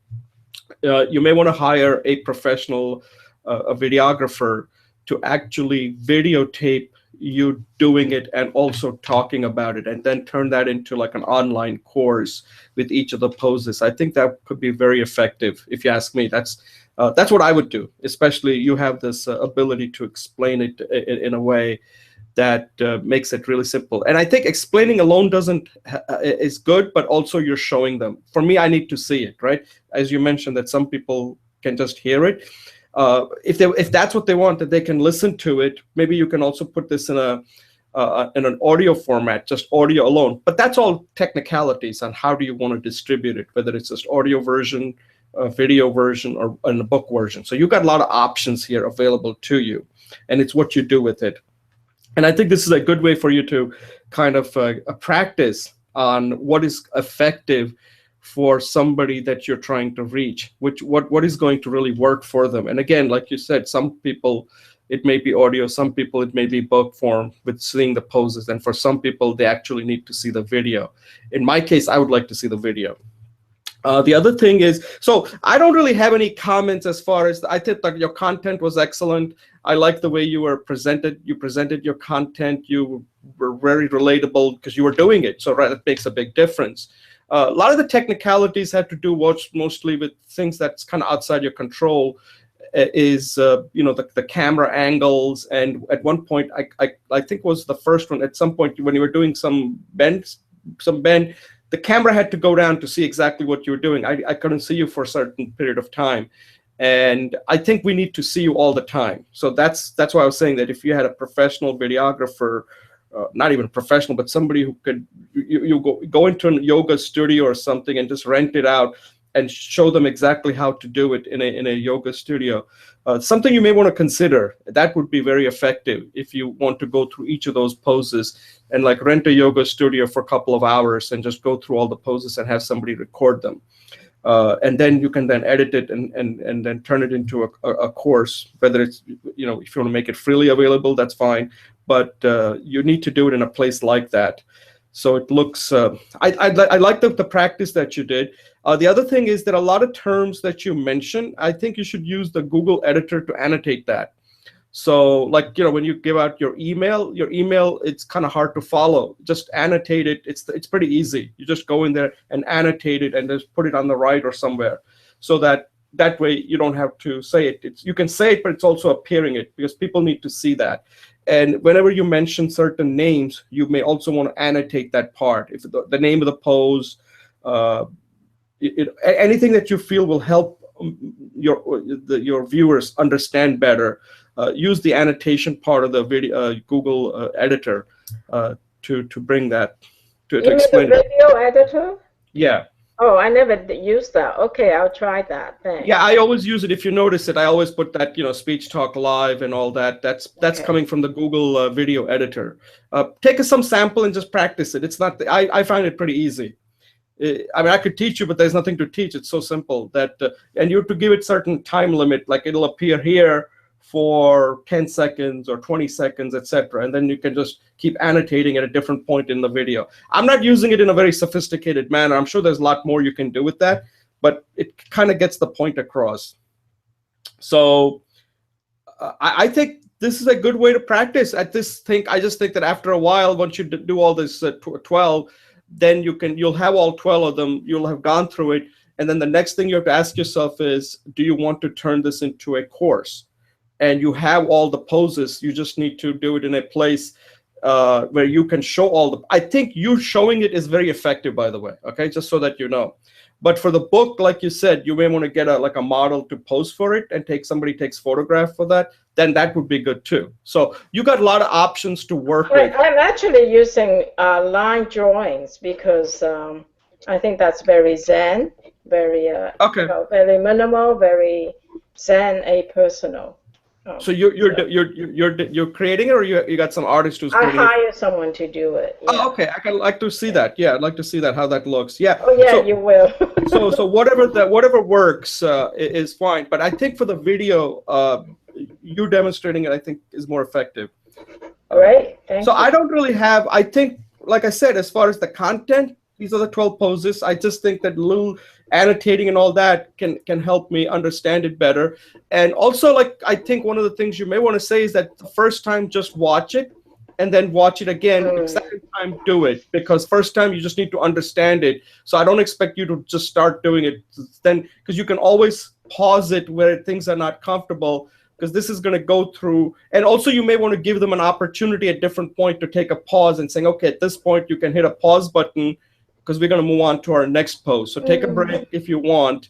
you may want to hire a professional, a videographer, to actually videotape you doing it and also talking about it, and then turn that into like an online course with each of the poses. I think that could be very effective, if you ask me. That's what I would do. Especially you have this ability to explain it in a way that makes it really simple. And I think explaining alone is good, but also you're showing them. For me, I need to see it, right? As you mentioned, that some people can just hear it. If that's what they want, that they can listen to it. Maybe you can also put this in in an audio format, just audio alone. But that's all technicalities on how do you want to distribute it, whether it's just audio version, a video version, or in a book version. So you got a lot of options here available to you, and it's what you do with it. And I think this is a good way for you to kind of practice on what is effective for somebody that you're trying to reach, what is going to really work for them. And again, like you said, some people it may be audio, some people it may be book form with seeing the poses, and for some people they actually need to see the video. In my case, I would like to see the video. The other thing is, so I don't really have any comments as far as, I think that your content was excellent. I like the way you were presented. You presented your content. You were very relatable because you were doing it. So that makes a big difference. A lot of the technicalities had to do mostly with things that's kind of outside your control. Is the camera angles, and at one point I think was the first one. At some point when you were doing some bend, the camera had to go down to see exactly what you were doing. I couldn't see you for a certain period of time, and I think we need to see you all the time. So that's why I was saying that if you had a professional videographer, not even professional, but somebody who could you go into a yoga studio or something and just rent it out and show them exactly how to do it in a yoga studio. Something you may want to consider. That would be very effective if you want to go through each of those poses and like rent a yoga studio for a couple of hours and just go through all the poses and have somebody record them. And then you can then edit it and then turn it into a course, whether it's, if you want to make it freely available, that's fine. But you need to do it in a place like that. So it looks, I like the practice that you did. The other thing is that a lot of terms that you mentioned, I think you should use the Google editor to annotate that. So like, when you give out your email, it's kind of hard to follow. Just annotate it. It's pretty easy. You just go in there and annotate it and just put it on the right or somewhere, so that way you don't have to say it. You can say it, but it's also appearing it because people need to see that. And whenever you mention certain names, you may also want to annotate that part. If the name of the pose, anything that you feel will help your viewers understand better, use the annotation part of the video Google editor to bring that to explain the video editor? Yeah. Oh, I never used that. Okay, I'll try that. Thanks. Yeah, I always use it. If you notice it, I always put that, Speech Talk Live and all that. That's okay. Coming from the Google video editor. Take some sample and just practice it. It's not. I find it pretty easy. I mean, I could teach you, but there's nothing to teach. It's so simple that, and you have to give it certain time limit, like it'll appear here for 10 seconds or 20 seconds, etc. And then you can just keep annotating at a different point in the video. I'm not using it in a very sophisticated manner. I'm sure there's a lot more you can do with that, but it kind of gets the point across. So I think this is a good way to practice. I just think that after a while, once you do all this 12, then you'll have all 12 of them. You'll have gone through it. And then the next thing you have to ask yourself is, do you want to turn this into a course? And you have all the poses. You just need to do it in a place where you can show all the. I think you showing it is very effective, by the way. Okay, just so that you know. But for the book, like you said, you may want to get a model to pose for it and somebody takes photograph for that. Then that would be good too. So you got a lot of options to work with. I'm actually using line drawings because I think that's very zen, very okay, very minimal, very zen, personal. So you're creating it, or you got some artist who's creating it? I hire someone to do it. Yeah. Oh, okay. I'd like to see that. Yeah, I'd like to see that, how that looks. Yeah. Oh yeah, so, you will. so whatever works is fine. But I think for the video, you demonstrating it, I think, is more effective. Great. Thank you. I don't really have. I think, like I said, as far as the content, these are the 12 poses. I just think that little annotating and all that can help me understand it better. And also, I think one of the things you may want to say is that the first time, just watch it and then watch it again. The second time, do it, because first time you just need to understand it. So I don't expect you to just start doing it then, because you can always pause it where things are not comfortable, because this is going to go through. And also you may want to give them an opportunity at different point to take a pause and saying, okay, at this point you can hit a pause button, because we're going to move on to our next pose. So take a break if you want,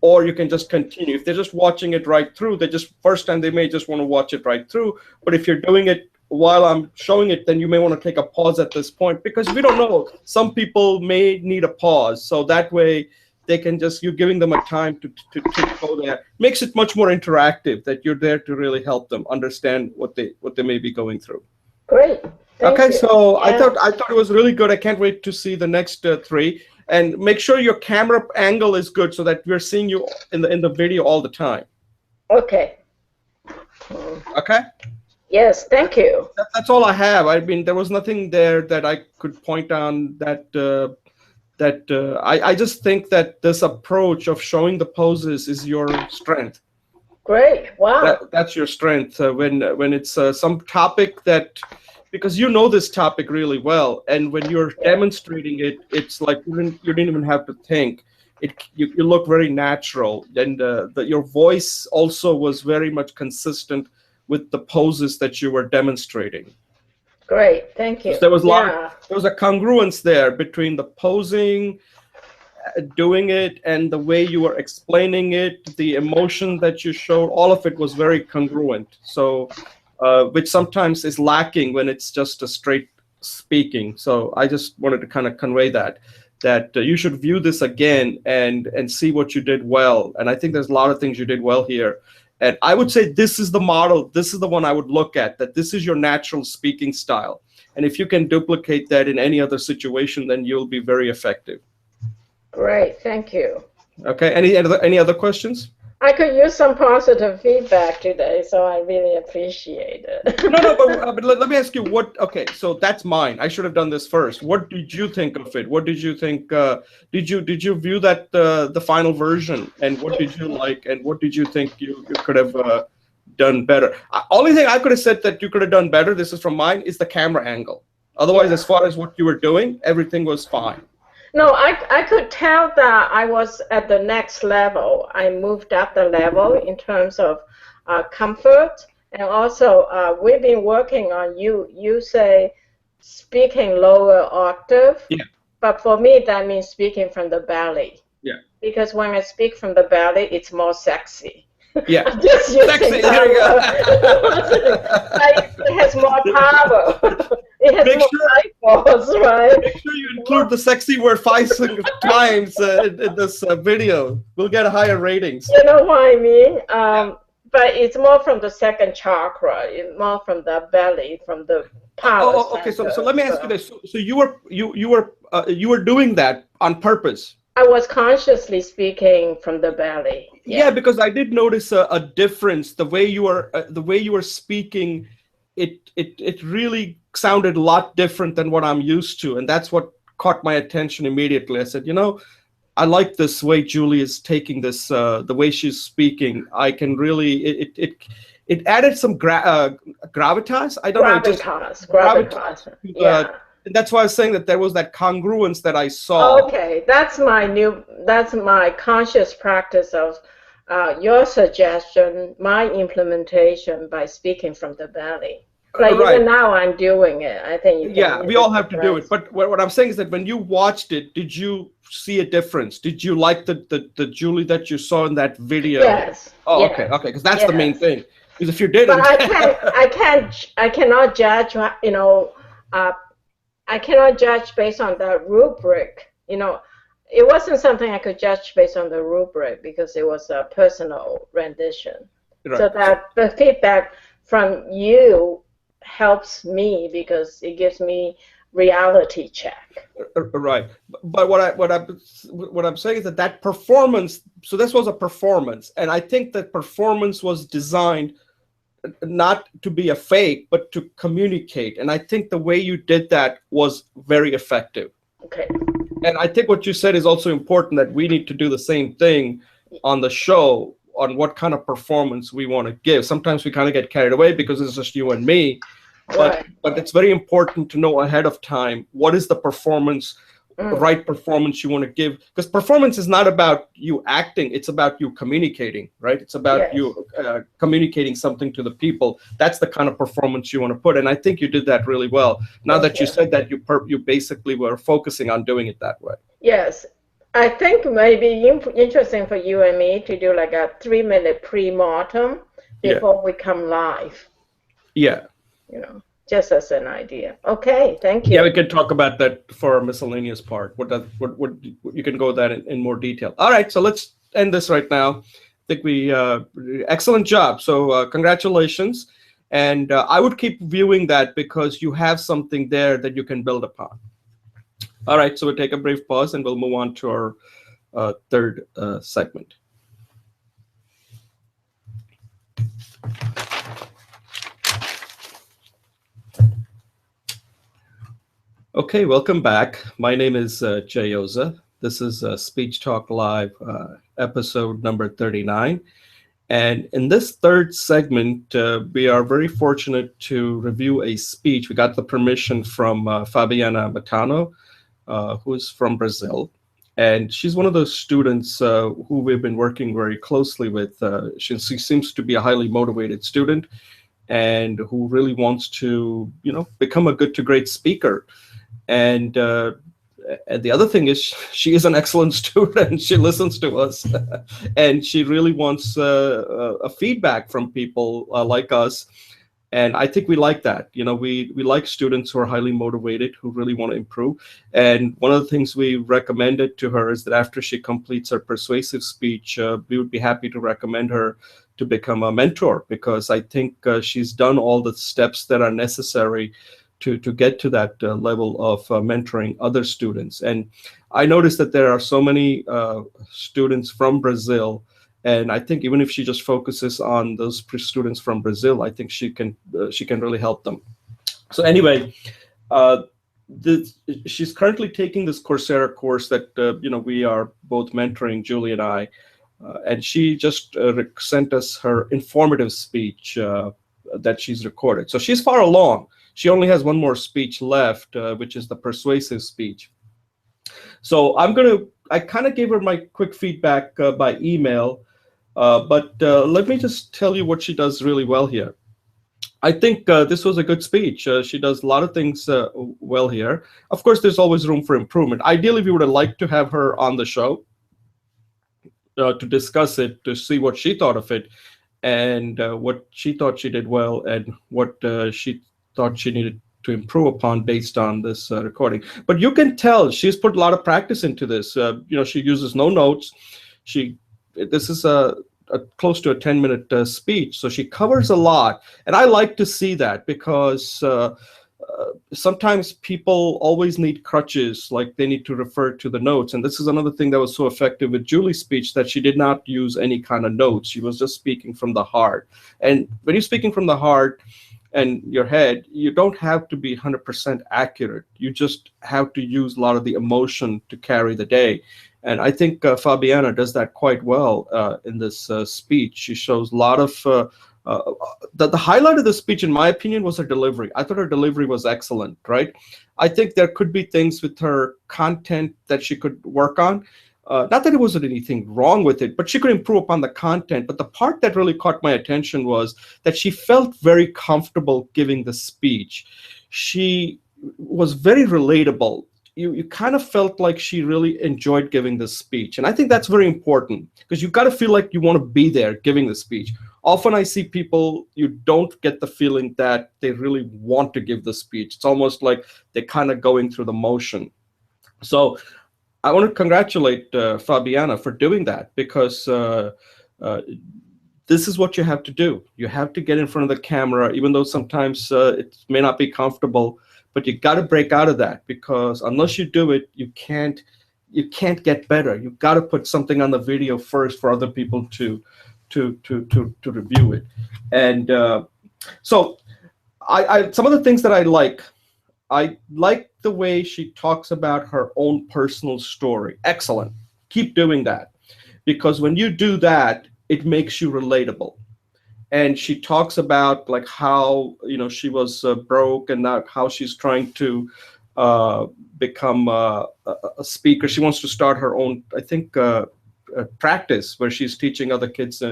or you can just continue. If they're just watching it right through, first time they may just want to watch it right through. But if you're doing it while I'm showing it, then you may want to take a pause at this point, because we don't know. Some people may need a pause, so that way they can just, you're giving them a time to go there. Makes it much more interactive, that you're there to really help them understand what they may be going through. Great. Thank Okay, you. so Yeah. I thought it was really good. I can't wait to see the next three. And make sure your camera angle is good so that we're seeing you in the video all the time. Okay. Okay? Yes, thank you. That's all I have. I mean, there was nothing there that I could point on that I just think that this approach of showing the poses is your strength. Great. Wow. That's your strength when it's some topic that, because you know this topic really well, and when you're demonstrating it, it's like you didn't even have to think. You look very natural, and your voice also was very much consistent with the poses that you were demonstrating. Great. Thank you. So there was there was a congruence there between the posing, doing it, and the way you were explaining it, the emotion that you showed. All of it was very congruent. So, which sometimes is lacking when it's just a straight speaking. So I just wanted to kind of convey that you should view this again and see what you did well. And I think there's a lot of things you did well here. And I would say this is the model. This is the one I would look at, that this is your natural speaking style. And if you can duplicate that in any other situation, then you'll be very effective. Great. Thank you. Okay. Any other questions? I could use some positive feedback today, so I really appreciate it. No, but let me ask you what. Okay, so that's mine. I should have done this first. What did you think of it? What did you think? Did you view that the final version, and what did you like, and what did you think you could have done better? Only thing I could have said that you could have done better, this is from mine, is the camera angle. Otherwise, as far as what you were doing, everything was fine. No, I could tell that I was at the next level. I moved up the level in terms of comfort, and also we've been working on you say speaking lower octave. Yeah. But for me, that means speaking from the belly. Yeah. Because when I speak from the belly, it's more sexy. Yeah. I'm just using Sexy. There you go. It has more power. It has more eyeballs, right? Make sure you include the sexy word 5 times in this video. We'll get higher ratings. You know what I mean? But it's more from the second chakra. It's more from the belly, from the power. Oh, okay. So let me ask you this. So you were doing that on purpose. I was consciously speaking from the belly. Yeah, because I did notice a difference. The way you were speaking, it really sounded a lot different than what I'm used to, and that's what caught my attention immediately. I said, I like this way Julie is taking this, the way she's speaking. I can really it added some gravitas. I don't know. Gravitas. Yeah. And that's why I was saying that there was that congruence that I saw. Okay, that's my conscious practice of your suggestion, my implementation by speaking from the belly. Like even now I'm doing it. I think we all have to do it. But what I'm saying is that when you watched it, did you see a difference? Did you like the Julie that you saw in that video? Yes. Oh, yes. Okay, because that's the main thing. Because if you didn't, but I cannot judge. I cannot judge based on the rubric. It wasn't something I could judge based on the rubric because it was a personal rendition. Right. So that the feedback from you helps me because it gives me reality check. Right. But what I'm saying is that performance. So this was a performance, and I think that performance was designed not to be a fake, but to communicate. And I think the way you did that was very effective. Okay. And I think what you said is also important, that we need to do the same thing on the show on what kind of performance we want to give. Sometimes we kind of get carried away because it's just you and me, but it's very important to know ahead of time what is the performance, the right performance you want to give, because performance is not about you acting, it's about you communicating, right? It's about you communicating something to the people. That's the kind of performance you want to put, and I think you did that really well. Now that you said that, you basically were focusing on doing it that way. Yes, I think maybe interesting for you and me to do like a 3-minute pre-mortem before we come live. Yeah. just as an idea. Okay, thank Yeah, we you. can talk about that for a miscellaneous part. What you can go that in more detail. All right, so let's end this right now. I think we excellent job. So congratulations, and I would keep viewing that because you have something there that you can build upon. All right, so we'll take a brief pause and we'll move on to our third segment. Okay, welcome back. My name is Jay Oza. This is Speech Talk Live, episode number 39. And in this third segment, we are very fortunate to review a speech. We got the permission from Fabiana Matano, who's from Brazil. And she's one of those students who we've been working very closely with. She seems to be a highly motivated student and who really wants to, become a good to great speaker. And the other thing is she is an excellent student. She listens to us, and she really wants a feedback from people like us. And I think we like that. We like students who are highly motivated, who really want to improve. And one of the things we recommended to her is that after she completes her persuasive speech, we would be happy to recommend her to become a mentor, because I think she's done all the steps that are necessary to get to that level of mentoring other students. And I noticed that there are so many students from Brazil, and I think even if she just focuses on those students from Brazil, I think she can really help them. So anyway, uh, she's currently taking this Coursera course that we are both mentoring, Julie and I, and she just sent us her informative speech that she's recorded. So she's far along. She only has one more speech left, which is the persuasive speech. So I kind of gave her my quick feedback by email, but let me just tell you what she does really well here. I think this was a good speech. She does a lot of things well here. Of course, there's always room for improvement. Ideally, we would have liked to have her on the show to discuss it, to see what she thought of it, and what she thought she did well, and what she thought she needed to improve upon based on this recording. But you can tell she's put a lot of practice into this. She uses no notes. This is a close to a 10-minute speech, so she covers a lot, and I like to see that, because sometimes people always need crutches, like they need to refer to the notes. And this is another thing that was so effective with Julie's speech, that she did not use any kind of notes. She was just speaking from the heart. And when you're speaking from the heart and your head, you don't have to be 100% accurate. You just have to use a lot of the emotion to carry the day. And I think Fabiana does that quite well in this speech. She shows a lot of the highlight of the speech, in my opinion, was her delivery. I thought her delivery was excellent, right? I think there could be things with her content that she could work on. Not that it wasn't anything wrong with it, but she could improve upon the content. But the part that really caught my attention was that she felt very comfortable giving the speech. She was very relatable. You kind of felt like she really enjoyed giving the speech. And I think that's very important, because you've got to feel like you want to be there giving the speech. Often I see people, you don't get the feeling that they really want to give the speech. It's almost like they're kind of going through the motion. So I want to congratulate Fabiana for doing that, because this is what you have to do. You have to get in front of the camera, even though sometimes it may not be comfortable, but you got to break out of that, because unless you do it, you can't get better. You've got to put something on the video first for other people to review it. And so I some of the things that I like the way she talks about her own personal story. Excellent. Keep doing that, because when you do that, it makes you relatable. And she talks about like how she was broke, and now how she's trying to become a speaker. She wants to start her own, I think, practice where she's teaching other kids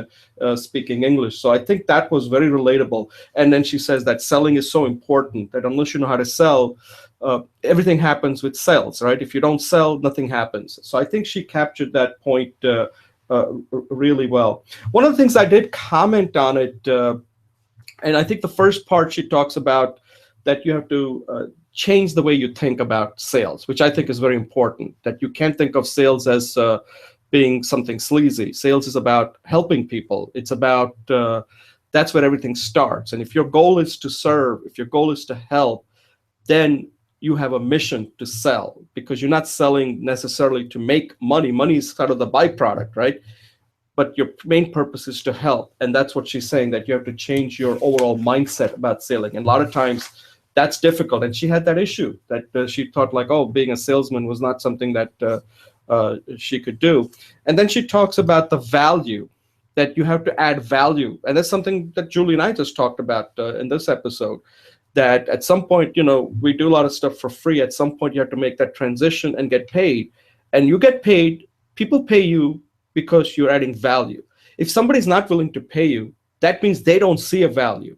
speaking English. So I think that was very relatable. And then she says that selling is so important, that unless you know how to sell, everything happens with sales, right? If you don't sell, nothing happens. So I think she captured that point really well. One of the things I did comment on it, and I think the first part she talks about that you have to change the way you think about sales, which I think is very important. That you can't think of sales as being something sleazy. Sales is about helping people. It's about that's where everything starts. And if your goal is to serve, if your goal is to help, then you have a mission to sell, because you're not selling necessarily to make money. Money is kind of the byproduct, right? But your main purpose is to help. And that's what she's saying, that you have to change your overall mindset about selling. And a lot of times that's difficult. And she had that issue that she thought like, oh, being a salesman was not something that she could do. And then she talks about the value, that you have to add value. And that's something that Julie and I just talked about in this episode, that at some point, we do a lot of stuff for free. At some point, you have to make that transition and get paid. And you get paid, people pay you because you're adding value. If somebody's not willing to pay you, that means they don't see a value.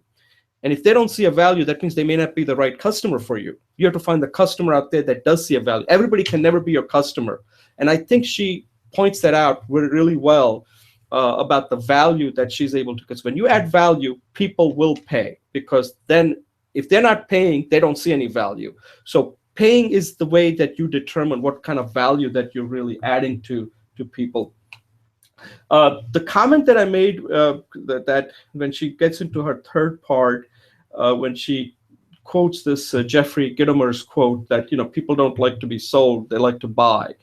And if they don't see a value, that means they may not be the right customer for you. You have to find the customer out there that does see a value. Everybody can never be your customer. And I think she points that out really well about the value that she's able to, because when you add value, people will pay, because then if they're not paying, they don't see any value. So paying is the way that you determine what kind of value that you're really adding to people. The comment that I made, that when she gets into her third part, when she quotes this Jeffrey Gitomer's quote that, people don't like to be sold, they like to buy.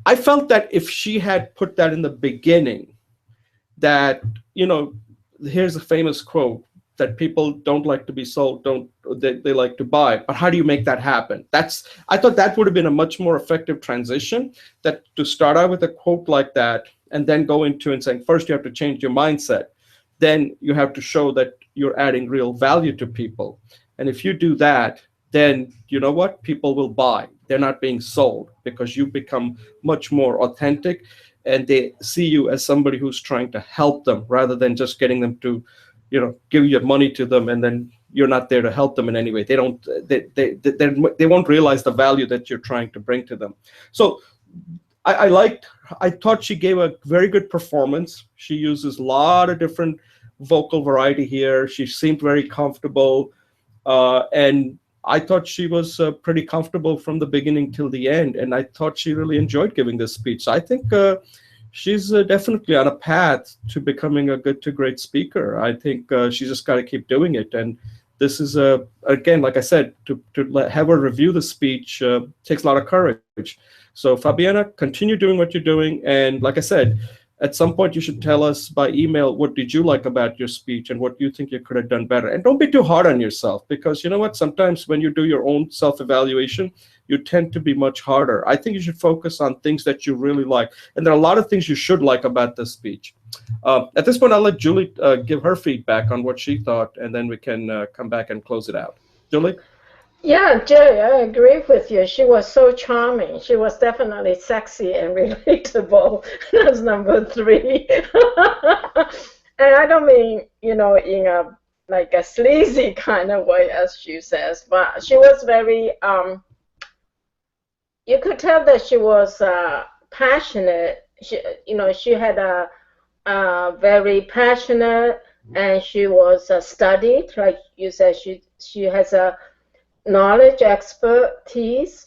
I felt that if she had put that in the beginning, that, here's a famous quote, that people don't like to be sold, they like to buy. But how do you make that happen? I thought that would have been a much more effective transition, that to start out with a quote like that, and then go into and saying, first you have to change your mindset. Then you have to show that you're adding real value to people. And if you do that, then you know what? People will buy. They're not being sold, because you become much more authentic, and they see you as somebody who's trying to help them, rather than just getting them to, give your money to them, and then you're not there to help them in any way. They won't realize the value that you're trying to bring to them. So I thought she gave a very good performance. She uses a lot of different vocal variety here. She seemed very comfortable. And I thought she was pretty comfortable from the beginning till the end. And I thought she really enjoyed giving this speech. So I think she's definitely on a path to becoming a good to great speaker. I think she's just got to keep doing it. And this is, again, like I said, to have her review the speech takes a lot of courage. So Fabiana, continue doing what you're doing. And like I said, at some point you should tell us by email, what did you like about your speech and what you think you could have done better. And don't be too hard on yourself, because you know what? Sometimes when you do your own self-evaluation, you tend to be much harder. I think you should focus on things that you really like. And there are a lot of things you should like about this speech. At this point, I'll let Julie give her feedback on what she thought, and then we can come back and close it out. Julie? Yeah, Jay, I agree with you. She was so charming. She was definitely sexy and relatable. That's number 3. And I don't mean, in a like a sleazy kind of way, as she says, but she was very, you could tell that she was passionate. She had a very passionate, and she was studied, like you said. She has a knowledge, expertise,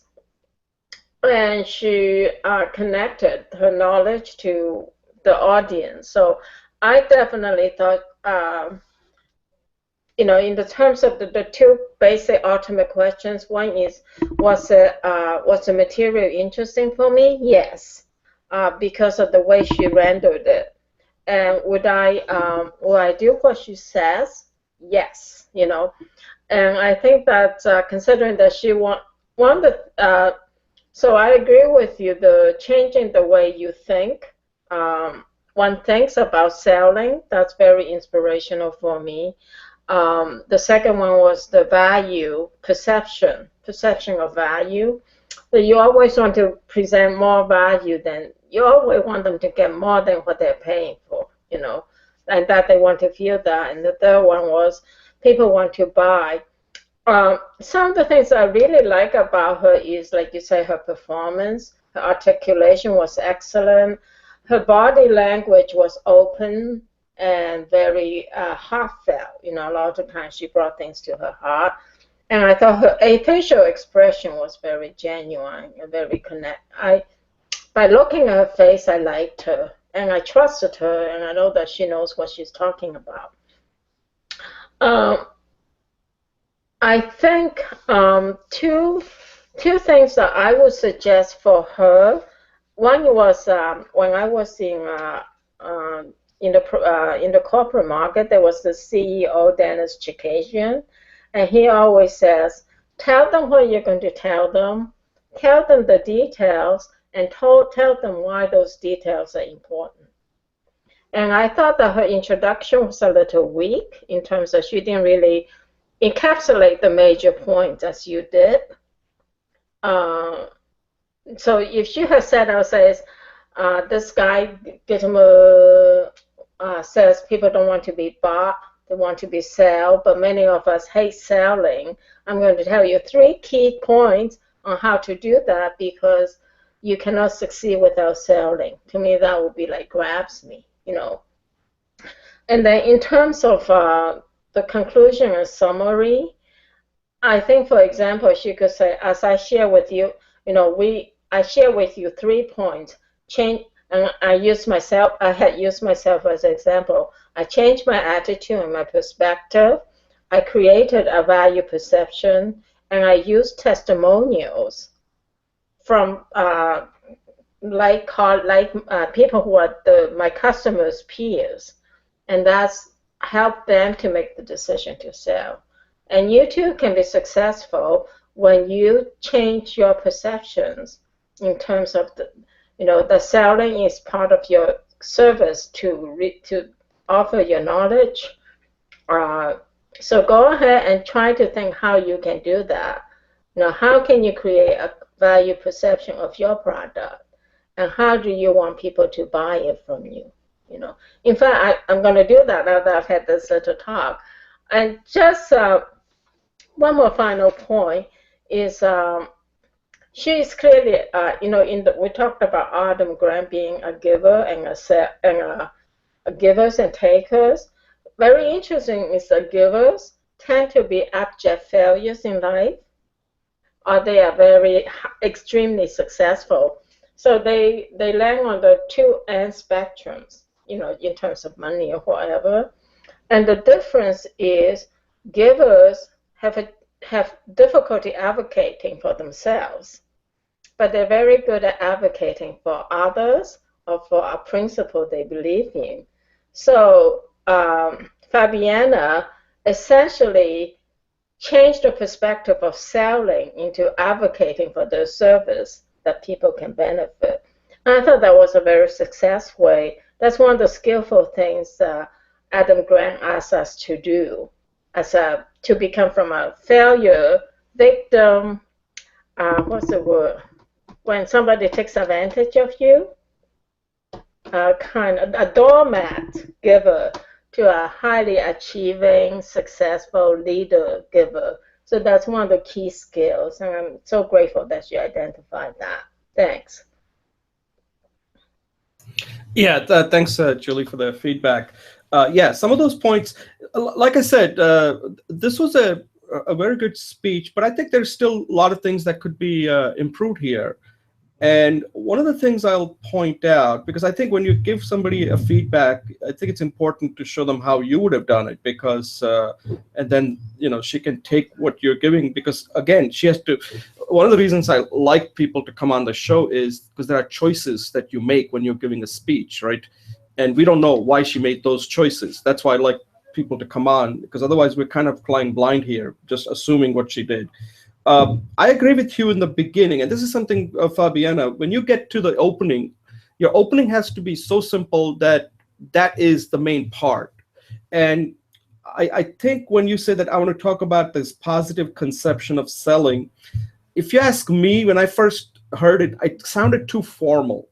and she connected her knowledge to the audience. So I definitely thought, in the terms of the 2 basic ultimate questions, one is, was the material interesting for me? Yes, because of the way she rendered it. And would I do what she says? Yes, And I think that considering that she wanted, so I agree with you, the changing the way you think. One thinks about selling. That's very inspirational for me. The second one was the value, perception of value. That you always want to present more value than, you always want them to get more than what they're paying for, and that they want to feel that. And the third one was, people want to buy. Some of the things I really like about her is, like you say, her performance. Her articulation was excellent. Her body language was open and very heartfelt. A lot of times she brought things to her heart. And I thought her facial expression was very genuine and very connect. By looking at her face, I liked her and I trusted her, and I know that she knows what she's talking about. Um, I think two things that I would suggest for her. One was when I was in the corporate market, there was the CEO Dennis Chikasian, and he always says, "Tell them what you're going to tell them the details, and tell them why those details are important." And I thought that her introduction was a little weak in terms of she didn't really encapsulate the major points as you did. Uh, so if she had said, "I says, this guy Gittimer says people don't want to be bought, they want to be sold, but many of us hate selling. I'm going to tell you three key points on how to do that because you cannot succeed without selling." To me, that would be like grabs me, you know. And then in terms of the conclusion and summary, I think, for example, she could say, as I share with you, I share with you 3 points. Change, and I had used myself as an example. I changed my attitude and my perspective. I created a value perception, and I used testimonials from people who are my customers' peers, and that's helped them to make the decision to sell. And you too can be successful when you change your perceptions in terms of the selling is part of your service to offer your knowledge. Uh, so go ahead and try to think how you can do that. How can you create a value perception of your product, and how do you want people to buy it from you? In fact, I'm going to do that now that I've had this little talk. And just one more final point is she is clearly, we talked about Adam Grant being a giver and a givers and takers. Very interesting is the givers tend to be abject failures in life, or they are very extremely successful. So they land on the two end spectrums, in terms of money or whatever. And the difference is givers have difficulty advocating for themselves, but they're very good at advocating for others or for a principle they believe in. So Fabiana essentially changed the perspective of selling into advocating for the service that people can benefit. And I thought that was a very successful way. That's one of the skillful things Adam Grant asks us to do, to become from a failure victim. What's the word? When somebody takes advantage of you, kind of a doormat giver to a highly achieving, successful leader giver. So that's one of the key skills, and I'm so grateful that you identified that. Thanks. Yeah, thanks, Julie, for the feedback. Yeah, some of those points, like I said, this was a very good speech, but I think there's still a lot of things that could be improved here. And one of the things I'll point out, because I think when you give somebody a feedback, I think it's important to show them how you would have done it, because, and then, she can take what you're giving, because again, she has to, one of the reasons I like people to come on the show is because there are choices that you make when you're giving a speech, right? And we don't know why she made those choices. That's why I like people to come on, because otherwise we're kind of flying blind here, just assuming what she did. I agree with you in the beginning, and this is something, Fabiana, when you get to the opening, your opening has to be so simple that is the main part. And I think when you say that I want to talk about this positive conception of selling, if you ask me, when I first heard it, it sounded too formal.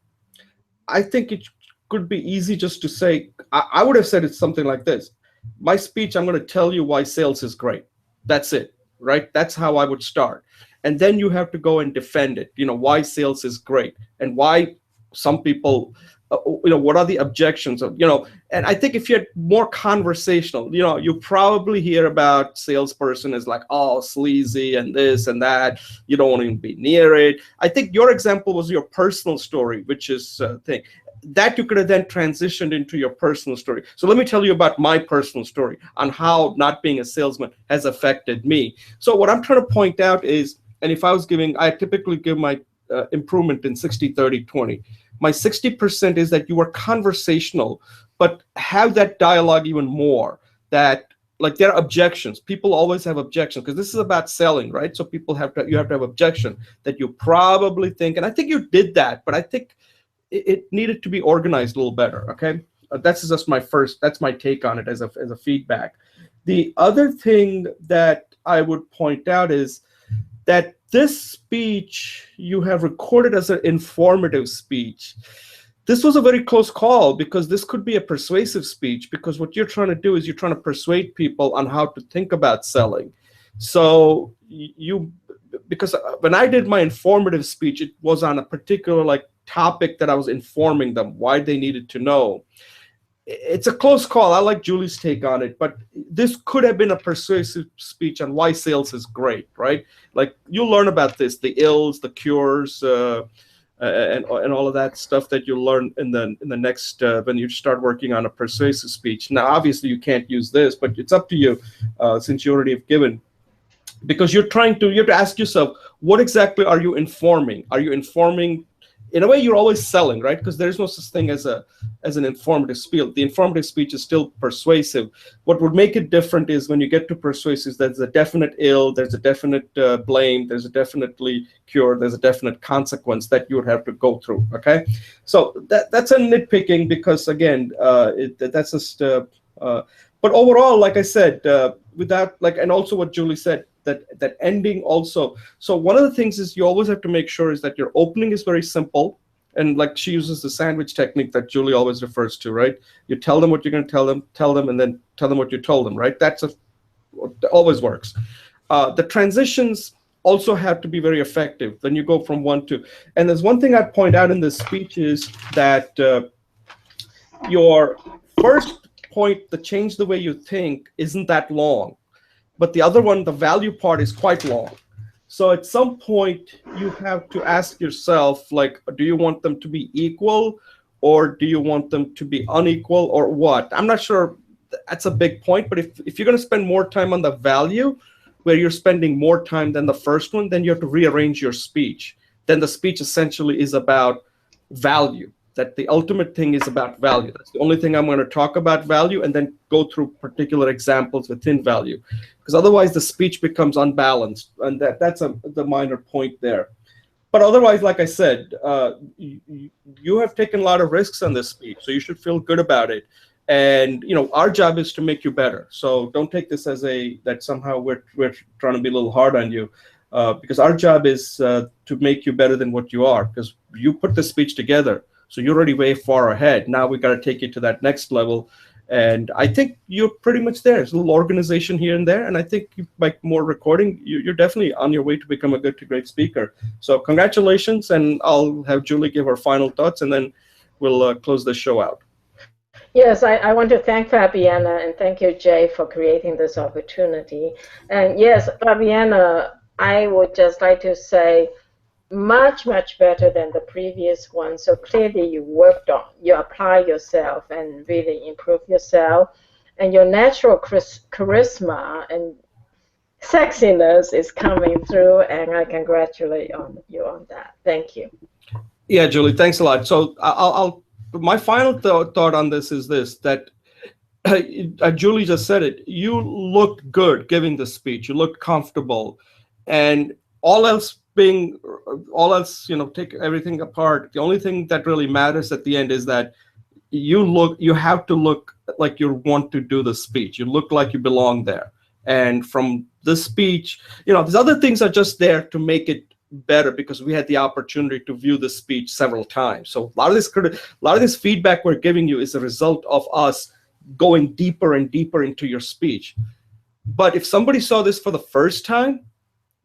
I think it could be easy just to say, I would have said it's something like this. My speech, I'm going to tell you why sales is great. That's it. Right? That's how I would start. And then you have to go and defend it, why sales is great and why some people what are the objections of, and I think if you're more conversational, you probably hear about salesperson is like, oh, sleazy and this and that, you don't want to even be near it. I think your example was your personal story, which is thing that you could have then transitioned into your personal story. So let me tell you about my personal story on how not being a salesman has affected me. So what I'm trying to point out is, and if I typically give my improvement in 60-30-20. My 60% is that you are conversational, but have that dialogue even more. That, like, there are objections. People always have objections because this is about selling, right? So you have to have objection that you probably think, and I think you did that, but I think it needed to be organized a little better. Okay, that's my take on it as a feedback. The other thing that I would point out is that this speech you have recorded as an informative speech. This was a very close call because this could be a persuasive speech, because what you're trying to do is you're trying to persuade people on how to think about selling. So because when I did my informative speech, it was on a particular topic that I was informing them why they needed to know. It's a close call. I like Julie's take on it, but this could have been a persuasive speech on why sales is great, right? Like, you'll learn about this, the ills, the cures, and all of that stuff that you'll learn in the next when you start working on a persuasive speech. Now, obviously, you can't use this, but it's up to you since you already have given. Because you have to ask yourself, what exactly are you informing? Are you informing? In a way, you're always selling, right? Because there's no such thing as an informative speech. The informative speech is still persuasive. What would make it different is when you get to persuasive, there's a definite ill, there's a definite blame, there's a definitely cure, there's a definite consequence that you would have to go through. Okay, so that's a nitpicking because again, that's just. But overall, like I said, and also what Julie said, that ending also. So one of the things is you always have to make sure is that your opening is very simple, and like she uses the sandwich technique that Julie always refers to, right? You tell them what you're going to tell them, and then tell them what you told them, right? Always works. The transitions also have to be very effective. Then you go from one to, and there's one thing I'd point out in this speech is that your first point, the change the way you think, isn't that long. But the other one, the value part, is quite long. So at some point, you have to ask yourself, like, do you want them to be equal, or do you want them to be unequal, or what? I'm not sure. That's a big point. But if you're going to spend more time on the value, where you're spending more time than the first one, then you have to rearrange your speech. Then the speech essentially is about value. That the ultimate thing is about value. That's the only thing I'm going to talk about, value, and then go through particular examples within value. Because otherwise the speech becomes unbalanced, and that's the minor point there. But otherwise, like I said, you have taken a lot of risks on this speech, so you should feel good about it. And our job is to make you better. So don't take this as that somehow we're trying to be a little hard on you, because our job is to make you better than what you are. Because you put this speech together. So you're already way far ahead. Now we got to take you to that next level. And I think you're pretty much there. There's a little organization here and there. And I think by more recording, you're definitely on your way to become a good to great speaker. So congratulations. And I'll have Julie give her final thoughts, and then we'll close the show out. Yes, I want to thank Fabiana and thank you, Jay, for creating this opportunity. And yes, Fabiana, I would just like to say, much better than the previous one. So clearly you worked on, you apply yourself and really improve yourself, and your natural charisma and sexiness is coming through, and I congratulate you on that. Thank you. Yeah, Julie, thanks a lot. So my final thought on this is this, that Julie just said it. You looked good giving the speech. You looked comfortable, and all else, take everything apart. The only thing that really matters at the end is that you have to look like you want to do the speech. You look like you belong there. And from this speech, these other things are just there to make it better because we had the opportunity to view the speech several times. So a lot of this feedback we're giving you is a result of us going deeper and deeper into your speech. But if somebody saw this for the first time,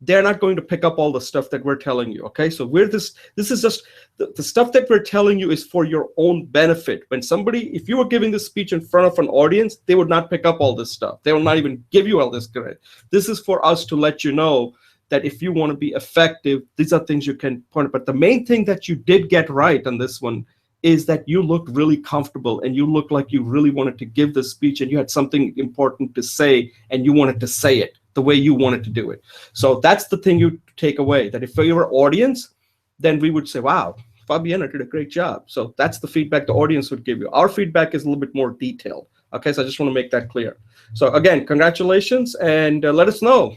they're not going to pick up all the stuff that we're telling you. Okay, so this is just the stuff that we're telling you is for your own benefit. When somebody, if you were giving this speech in front of an audience, they would not pick up all this stuff. They will not even give you all this credit. This is for us to let you know that if you want to be effective, these are things you can point at. But the main thing that you did get right on this one is that you looked really comfortable and you looked like you really wanted to give the speech and you had something important to say and you wanted to say it the way you wanted to do it. So that's the thing you take away, that if you're our audience, then we would say, wow, Fabiana did a great job. So that's the feedback the audience would give you. Our feedback is a little bit more detailed. Okay, so I just want to make that clear. So again, congratulations, and let us know.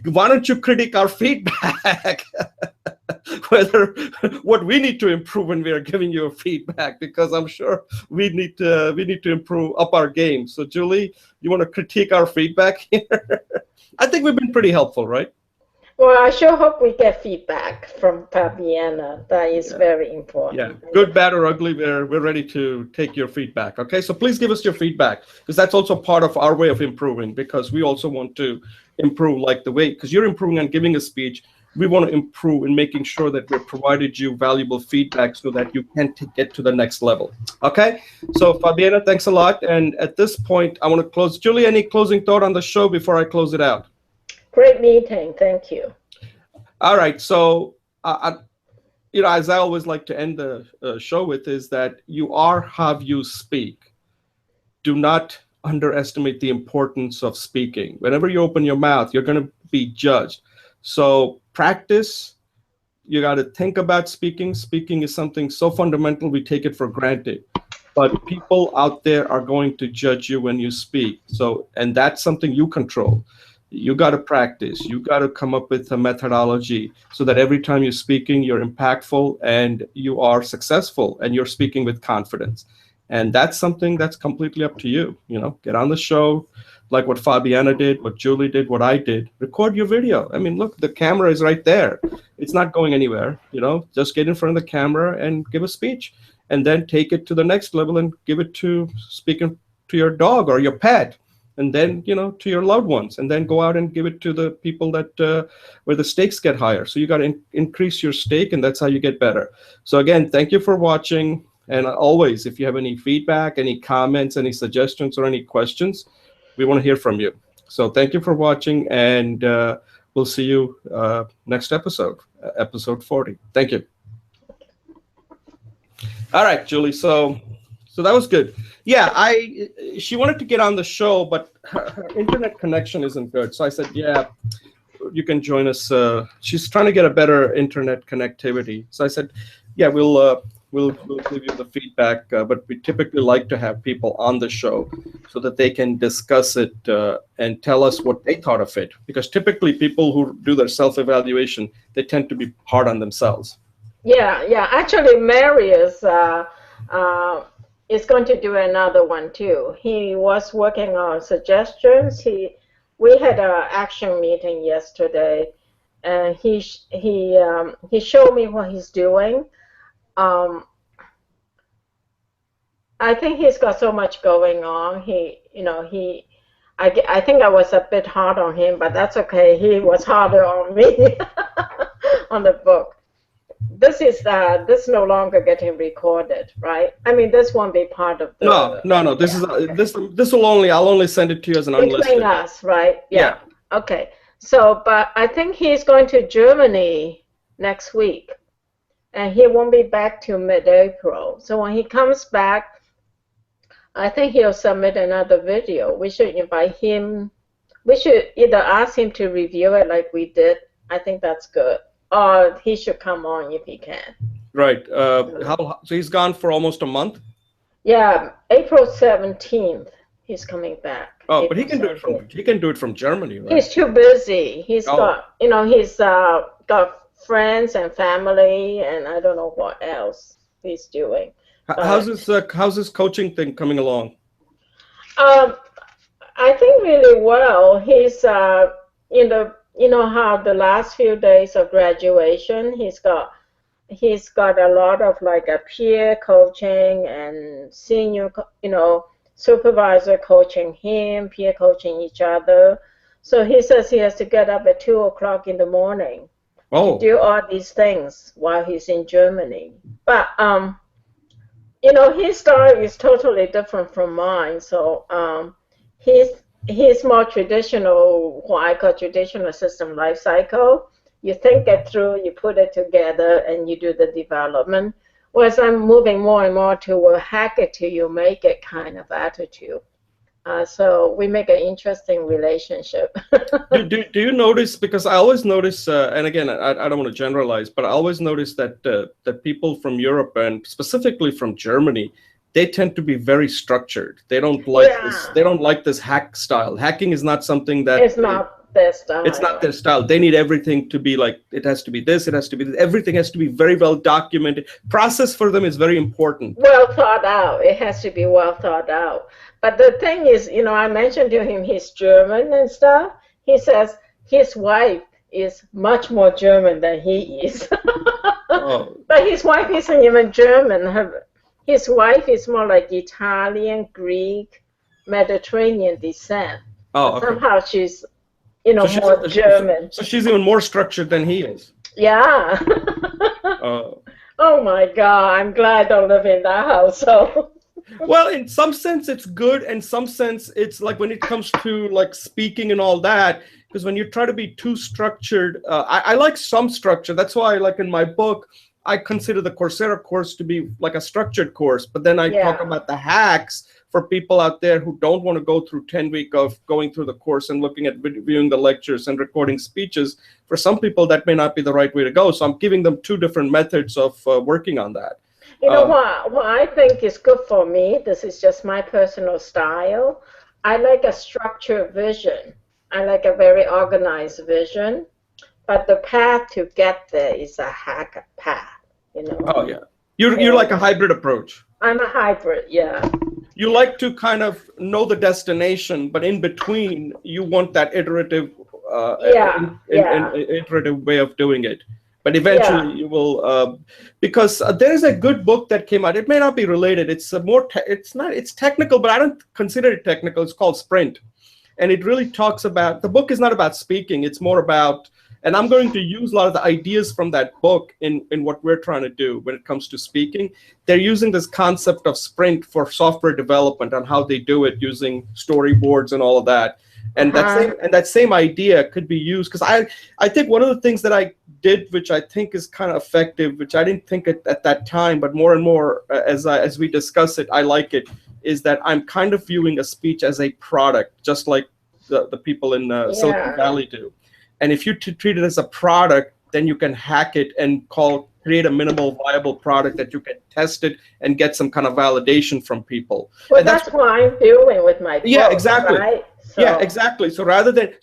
Why don't you critique our feedback? Whether what we need to improve when we are giving you a feedback, because I'm sure we need to improve up our game. So Julie, you want to critique our feedback here? I think we've been pretty helpful, right? Well, I sure hope we get feedback from Fabiana. That is very important. Yeah, good, bad, or ugly, we're ready to take your feedback. Okay, so please give us your feedback, because that's also part of our way of improving, because we also want to improve, like the way, because you're improving on giving a speech, we want to improve in making sure that we've provided you valuable feedback so that you can get to the next level. Okay, so Fabiana, thanks a lot. And at this point, I want to close. Julie, any closing thought on the show before I close it out? Great meeting. Thank you. All right. So, as I always like to end the show with, is that you are how you speak. Do not underestimate the importance of speaking. Whenever you open your mouth, you're going to be judged. So practice. You got to think about speaking. Speaking is something so fundamental, we take it for granted. But people out there are going to judge you when you speak. So, and that's something you control. You got to practice. You got to come up with a methodology so that every time you're speaking, you're impactful and you are successful and you're speaking with confidence. And that's something that's completely up to you. Get on the show like what Fabiana did, what Julie did, what I did. Record your video. I mean, look, the camera is right there. It's not going anywhere. Just get in front of the camera and give a speech, and then take it to the next level and give it to speaking to your dog or your pet, and then to your loved ones, and then go out and give it to the people that where the stakes get higher. So you got to increase your stake, and that's how you get better. So again, thank you for watching. And always, if you have any feedback, any comments, any suggestions, or any questions, we want to hear from you. So thank you for watching, and we'll see you next episode, episode 40. Thank you. All right, Julie. So that was good. Yeah, she wanted to get on the show, but her internet connection isn't good. So I said, yeah, you can join us. She's trying to get a better internet connectivity. So I said, yeah, we'll give you the feedback, but we typically like to have people on the show so that they can discuss it and tell us what they thought of it. Because typically people who do their self-evaluation, they tend to be hard on themselves. Yeah. Actually, Marius is going to do another one too. He was working on suggestions. We had an action meeting yesterday, and he showed me what he's doing. I think he's got so much going on. I think I was a bit hard on him, but that's okay. He was harder on me on the book. This no longer getting recorded, right? I mean, this won't be part of the. No. I'll only send it to you as an unlisted. Between us, right? Yeah. Okay. So, but I think he's going to Germany next week, and he won't be back till mid-April. So when he comes back, I think he'll submit another video. We should invite him. We should either ask him to review it like we did. I think that's good. Or he should come on if he can. Right. So he's gone for almost a month? Yeah, April 17th he's coming back. Oh, but he can do it from Germany, right? He's too busy. He's got friends and family, and I don't know what else he's doing. How's this coaching thing coming along? I think really well. He's how the last few days of graduation, he's got a lot of like a peer coaching and senior supervisor coaching him, peer coaching each other. So he says he has to get up at 2 o'clock in the morning to Oh, do all these things while he's in Germany. But his style is totally different from mine. So he's he's more traditional, what I call traditional system life cycle. You think it through, you put it together, and you do the development. Whereas I'm moving more and more to a hack it till you make it kind of attitude. So we make an interesting relationship. do you notice, because I always notice, and again, I don't want to generalize, but I always notice that people from Europe and specifically from Germany, they tend to be very structured. They don't like this. Yeah, They don't like this hack style. Hacking is not something that it's not their it's not style. their style. They need everything to be like, it has to be this, it has to be this. Everything has to be very well documented. Process for them is very important. Well thought out. It has to be well thought out. But the thing is, I mentioned to him he's German and stuff. He says his wife is much more German than he is. Oh, But his wife isn't even German. His wife is more like Italian, Greek, Mediterranean descent. oh, But okay. somehow she's, So she's more German. so she's even more structured than he is. Yeah. Uh, Oh my God, I'm glad I don't live in that house. So, well, in some sense, it's good. In some sense, it's like when it comes to like speaking and all that, because when you try to be too structured, I like some structure. That's why, like in my book, I consider the Coursera course to be like a structured course. But then I talk yeah, about the hacks for people out there who don't want to go through 10 weeks of going through the course and looking at viewing the lectures and recording speeches. For some people, that may not be the right way to go. So I'm giving them two different methods of working on that. you know Um, what I think is good for me, this is just my personal style. I like a structured vision. I like a very organized vision, but the path to get there is a hack path. oh yeah, you're like a And hybrid approach. I'm a hybrid, yeah. You like to kind of know the destination, but in between, you want that iterative, Yeah, in yeah, iterative way of doing it. But eventually, yeah. you will, because there is a good book that came out. It may not be related. It's a more, it's not, it's technical, but I don't consider it technical. It's called Sprint, and it really talks about, the book is not about speaking. It's more about, and I'm going to use a lot of the ideas from that book in what we're trying to do when it comes to speaking. They're using this concept of sprint for software development and how they do it using storyboards and all of that. And Uh-huh. that same idea could be used, because I think one of the things that I did, which I think is kind of effective, which I didn't think at that time, but more and more as we discuss it, I like it, is that I'm kind of viewing a speech as a product, just like the people in Silicon Yeah, Valley do. And if you treat it as a product, then you can hack it and create a minimal viable product that you can test it and get some kind of validation from people. well, And that's, that's what I'm doing with my yeah, book, exactly. right? Yeah, So, exactly. So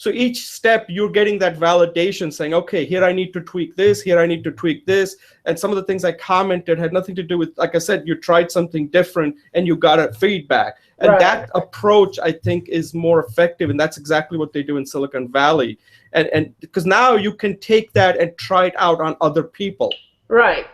so each step you're getting that validation saying, okay, here I need to tweak this, here I need to tweak this. And some of the things I commented had nothing to do with, like I said, you tried something different and you got a feedback. And right, that approach, I think, is more effective. And that's exactly what they do in Silicon Valley. And because now you can take that and try it out on other people right.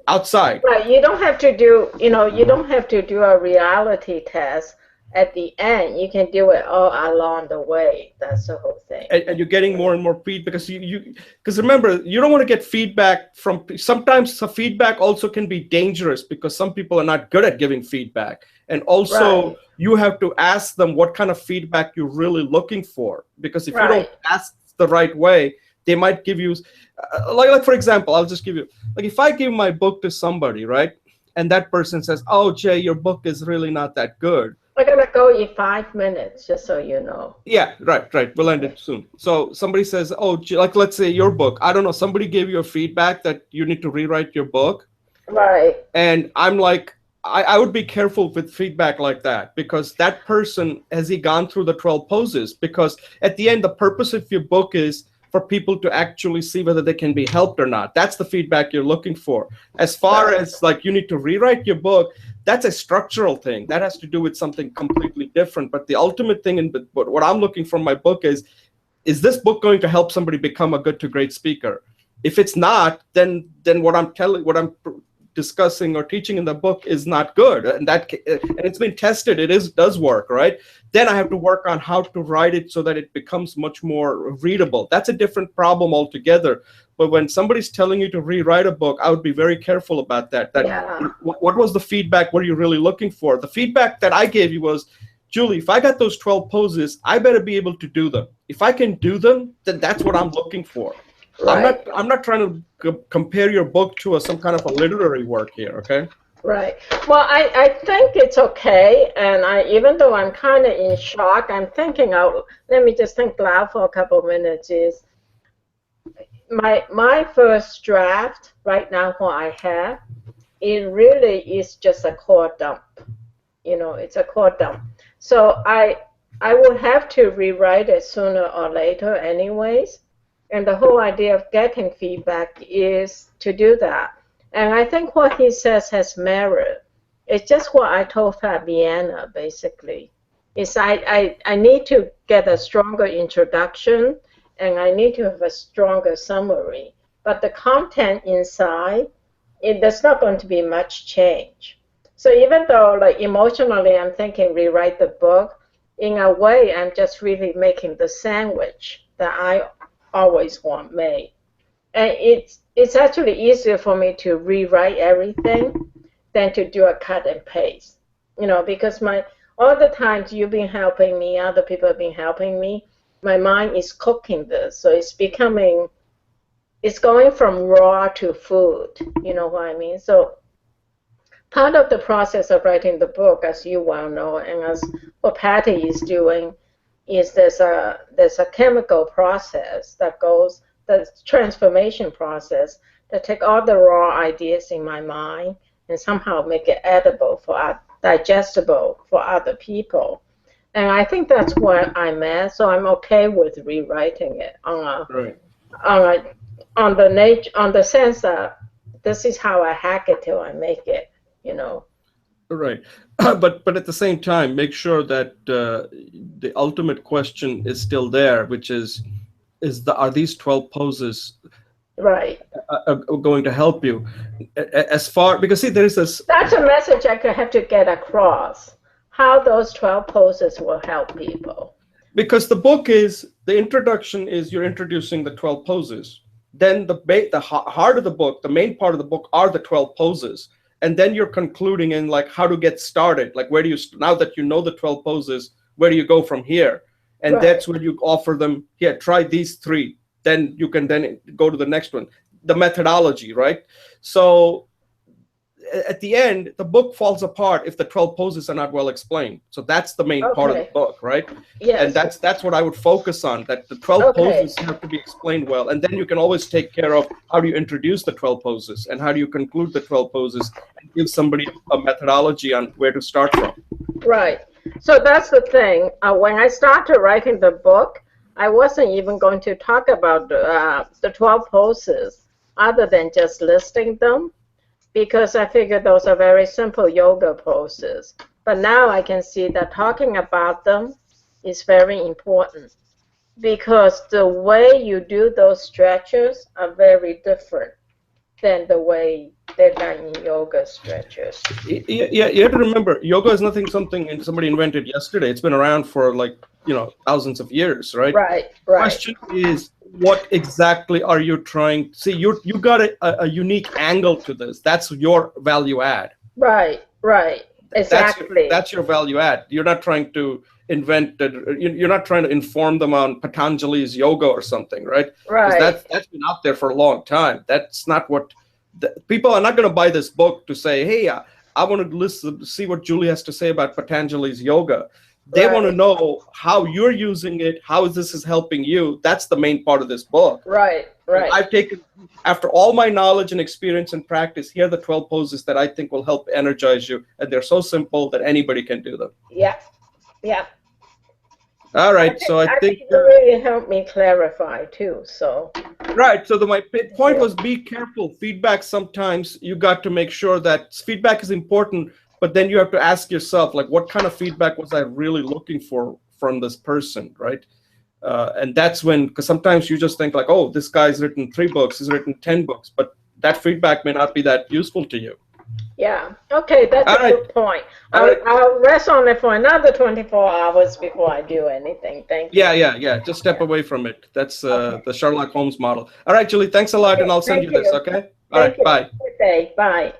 outside. Right, you don't have to do, you don't have to do a reality test at the end. You can do it all along the way. That's the whole thing. And you're getting more and more feedback, because because remember, you don't want to get feedback from, sometimes the feedback also can be dangerous because some people are not good at giving feedback. And also Right, you have to ask them what kind of feedback you're really looking for, because if you don't right, ask the right way, they might give you, like for example, I'll just give you, like if I give my book to somebody, right, and that person says, oh Jay, your book is really not that good. we're gonna go in 5 minutes, just so you know. Yeah, right. We'll end it soon. So somebody says, oh, like let's say your book, I don't know, somebody gave you a feedback that you need to rewrite your book. Right, And I'm like, I would be careful with feedback like that, because that person, has he gone through the 12 poses? Because at the end, the purpose of your book is for people to actually see whether they can be helped or not. That's the feedback you're looking for. As far right, as like you need to rewrite your book, that's a structural thing. That has to do with something completely different. But the ultimate thing, and what I'm looking for in my book is this book going to help somebody become a good to great speaker? If it's not, then what I'm discussing or teaching in the book is not good, and it's been tested, does work, right? Then I have to work on how to write it so that it becomes much more readable. That's a different problem altogether. But when somebody's telling you to rewrite a book, I would be very careful about that. Yeah. What was the feedback? What are you really looking for? The feedback that I gave you was, Julie, if I got those 12 poses, I better be able to do them. If I can do them, then that's what I'm looking for. Right. I'm not trying to compare your book to some kind of a literary work here, okay? Right. Well, I think it's okay. And even though I'm kind of in shock, I'm thinking out, let me just think loud for a couple of minutes is my first draft right now, what I have, it really is just a core dump. It's a core dump. So I would have to rewrite it sooner or later anyways. And the whole idea of getting feedback is to do that. And I think what he says has merit. It's just what I told Fabiana, basically. Is I need to get a stronger introduction, and I need to have a stronger summary. But the content inside, there's not going to be much change. So even though, like, emotionally, I'm thinking rewrite the book, in a way, I'm just really making the sandwich that I always want made. And it's actually easier for me to rewrite everything than to do a cut and paste. Because all the times you've been helping me, other people have been helping me, my mind is cooking this. So it's going from raw to food. You know what I mean? So part of the process of writing the book, as you well know, and as what Patty is doing, is there's a chemical process that goes, the transformation process, that take all the raw ideas in my mind and somehow make it edible digestible for other people. And I think that's where I'm at. So I'm okay with rewriting it on the sense that this is how I hack it till I make it. Right. But at the same time, make sure that the ultimate question is still there, which is are these 12 poses right going to help you? Because see, there is this. That's a message I could have to get across. How those 12 poses will help people. Because the introduction is you're introducing the 12 poses. Then the heart of the book, the main part of the book, are the 12 poses. And then you're concluding in like how to get started. Like where do you, now that you know the 12 poses, where do you go from here? And right. That's when you offer them, here, try these 3. Then you can then go to the next one. The methodology, right? So at the end, the book falls apart if the 12 poses are not well explained. So that's the main part of the book, right? Yes. And that's what I would focus on, that the 12 poses have to be explained well. And then you can always take care of how do you introduce the 12 poses and how do you conclude the 12 poses and give somebody a methodology on where to start from. Right. So that's the thing. When I started writing the book, I wasn't even going to talk about the 12 poses other than just listing them, because I figured those are very simple yoga poses. But now I can see that talking about them is very important, because the way you do those stretches are very different than the way they're done in yoga stretches. Yeah, you have to remember, yoga is something somebody invented yesterday. It's been around for thousands of years, right? Right. The question is, what exactly are you trying? See, you got a unique angle to this. That's your value add. Right. Exactly. That's your value add. You're not trying to invent, you're not trying to inform them on Patanjali's yoga or something, right? Right. That's been out there for a long time. That's not what people are not going to buy this book to say, hey, I want to see what Julie has to say about Patanjali's yoga. They want to know how you're using it, how this is helping you. That's the main part of this book. Right. I've taken, after all my knowledge and experience and practice, here are the 12 poses that I think will help energize you. And they're so simple that anybody can do them. Yeah. All right. I think it really helped me clarify too. So. Right. So my point was, be careful. Feedback, sometimes you got to make sure that feedback is important, but then you have to ask yourself, like, what kind of feedback was I really looking for from this person, right? And that's when, because sometimes you just think like, oh, this guy's written 3 books, he's written 10 books, but that feedback may not be that useful to you. Yeah. Okay, that's All a right. good point. All right. I'll rest on it for another 24 hours before I do anything. Thank you. Yeah. Just step Yeah. away from it. That's Okay. the Sherlock Holmes model. All right, Julie, thanks a lot, and Okay. I'll send Thank you this, you. okay? All Thank right, you. bye. Good day. Bye.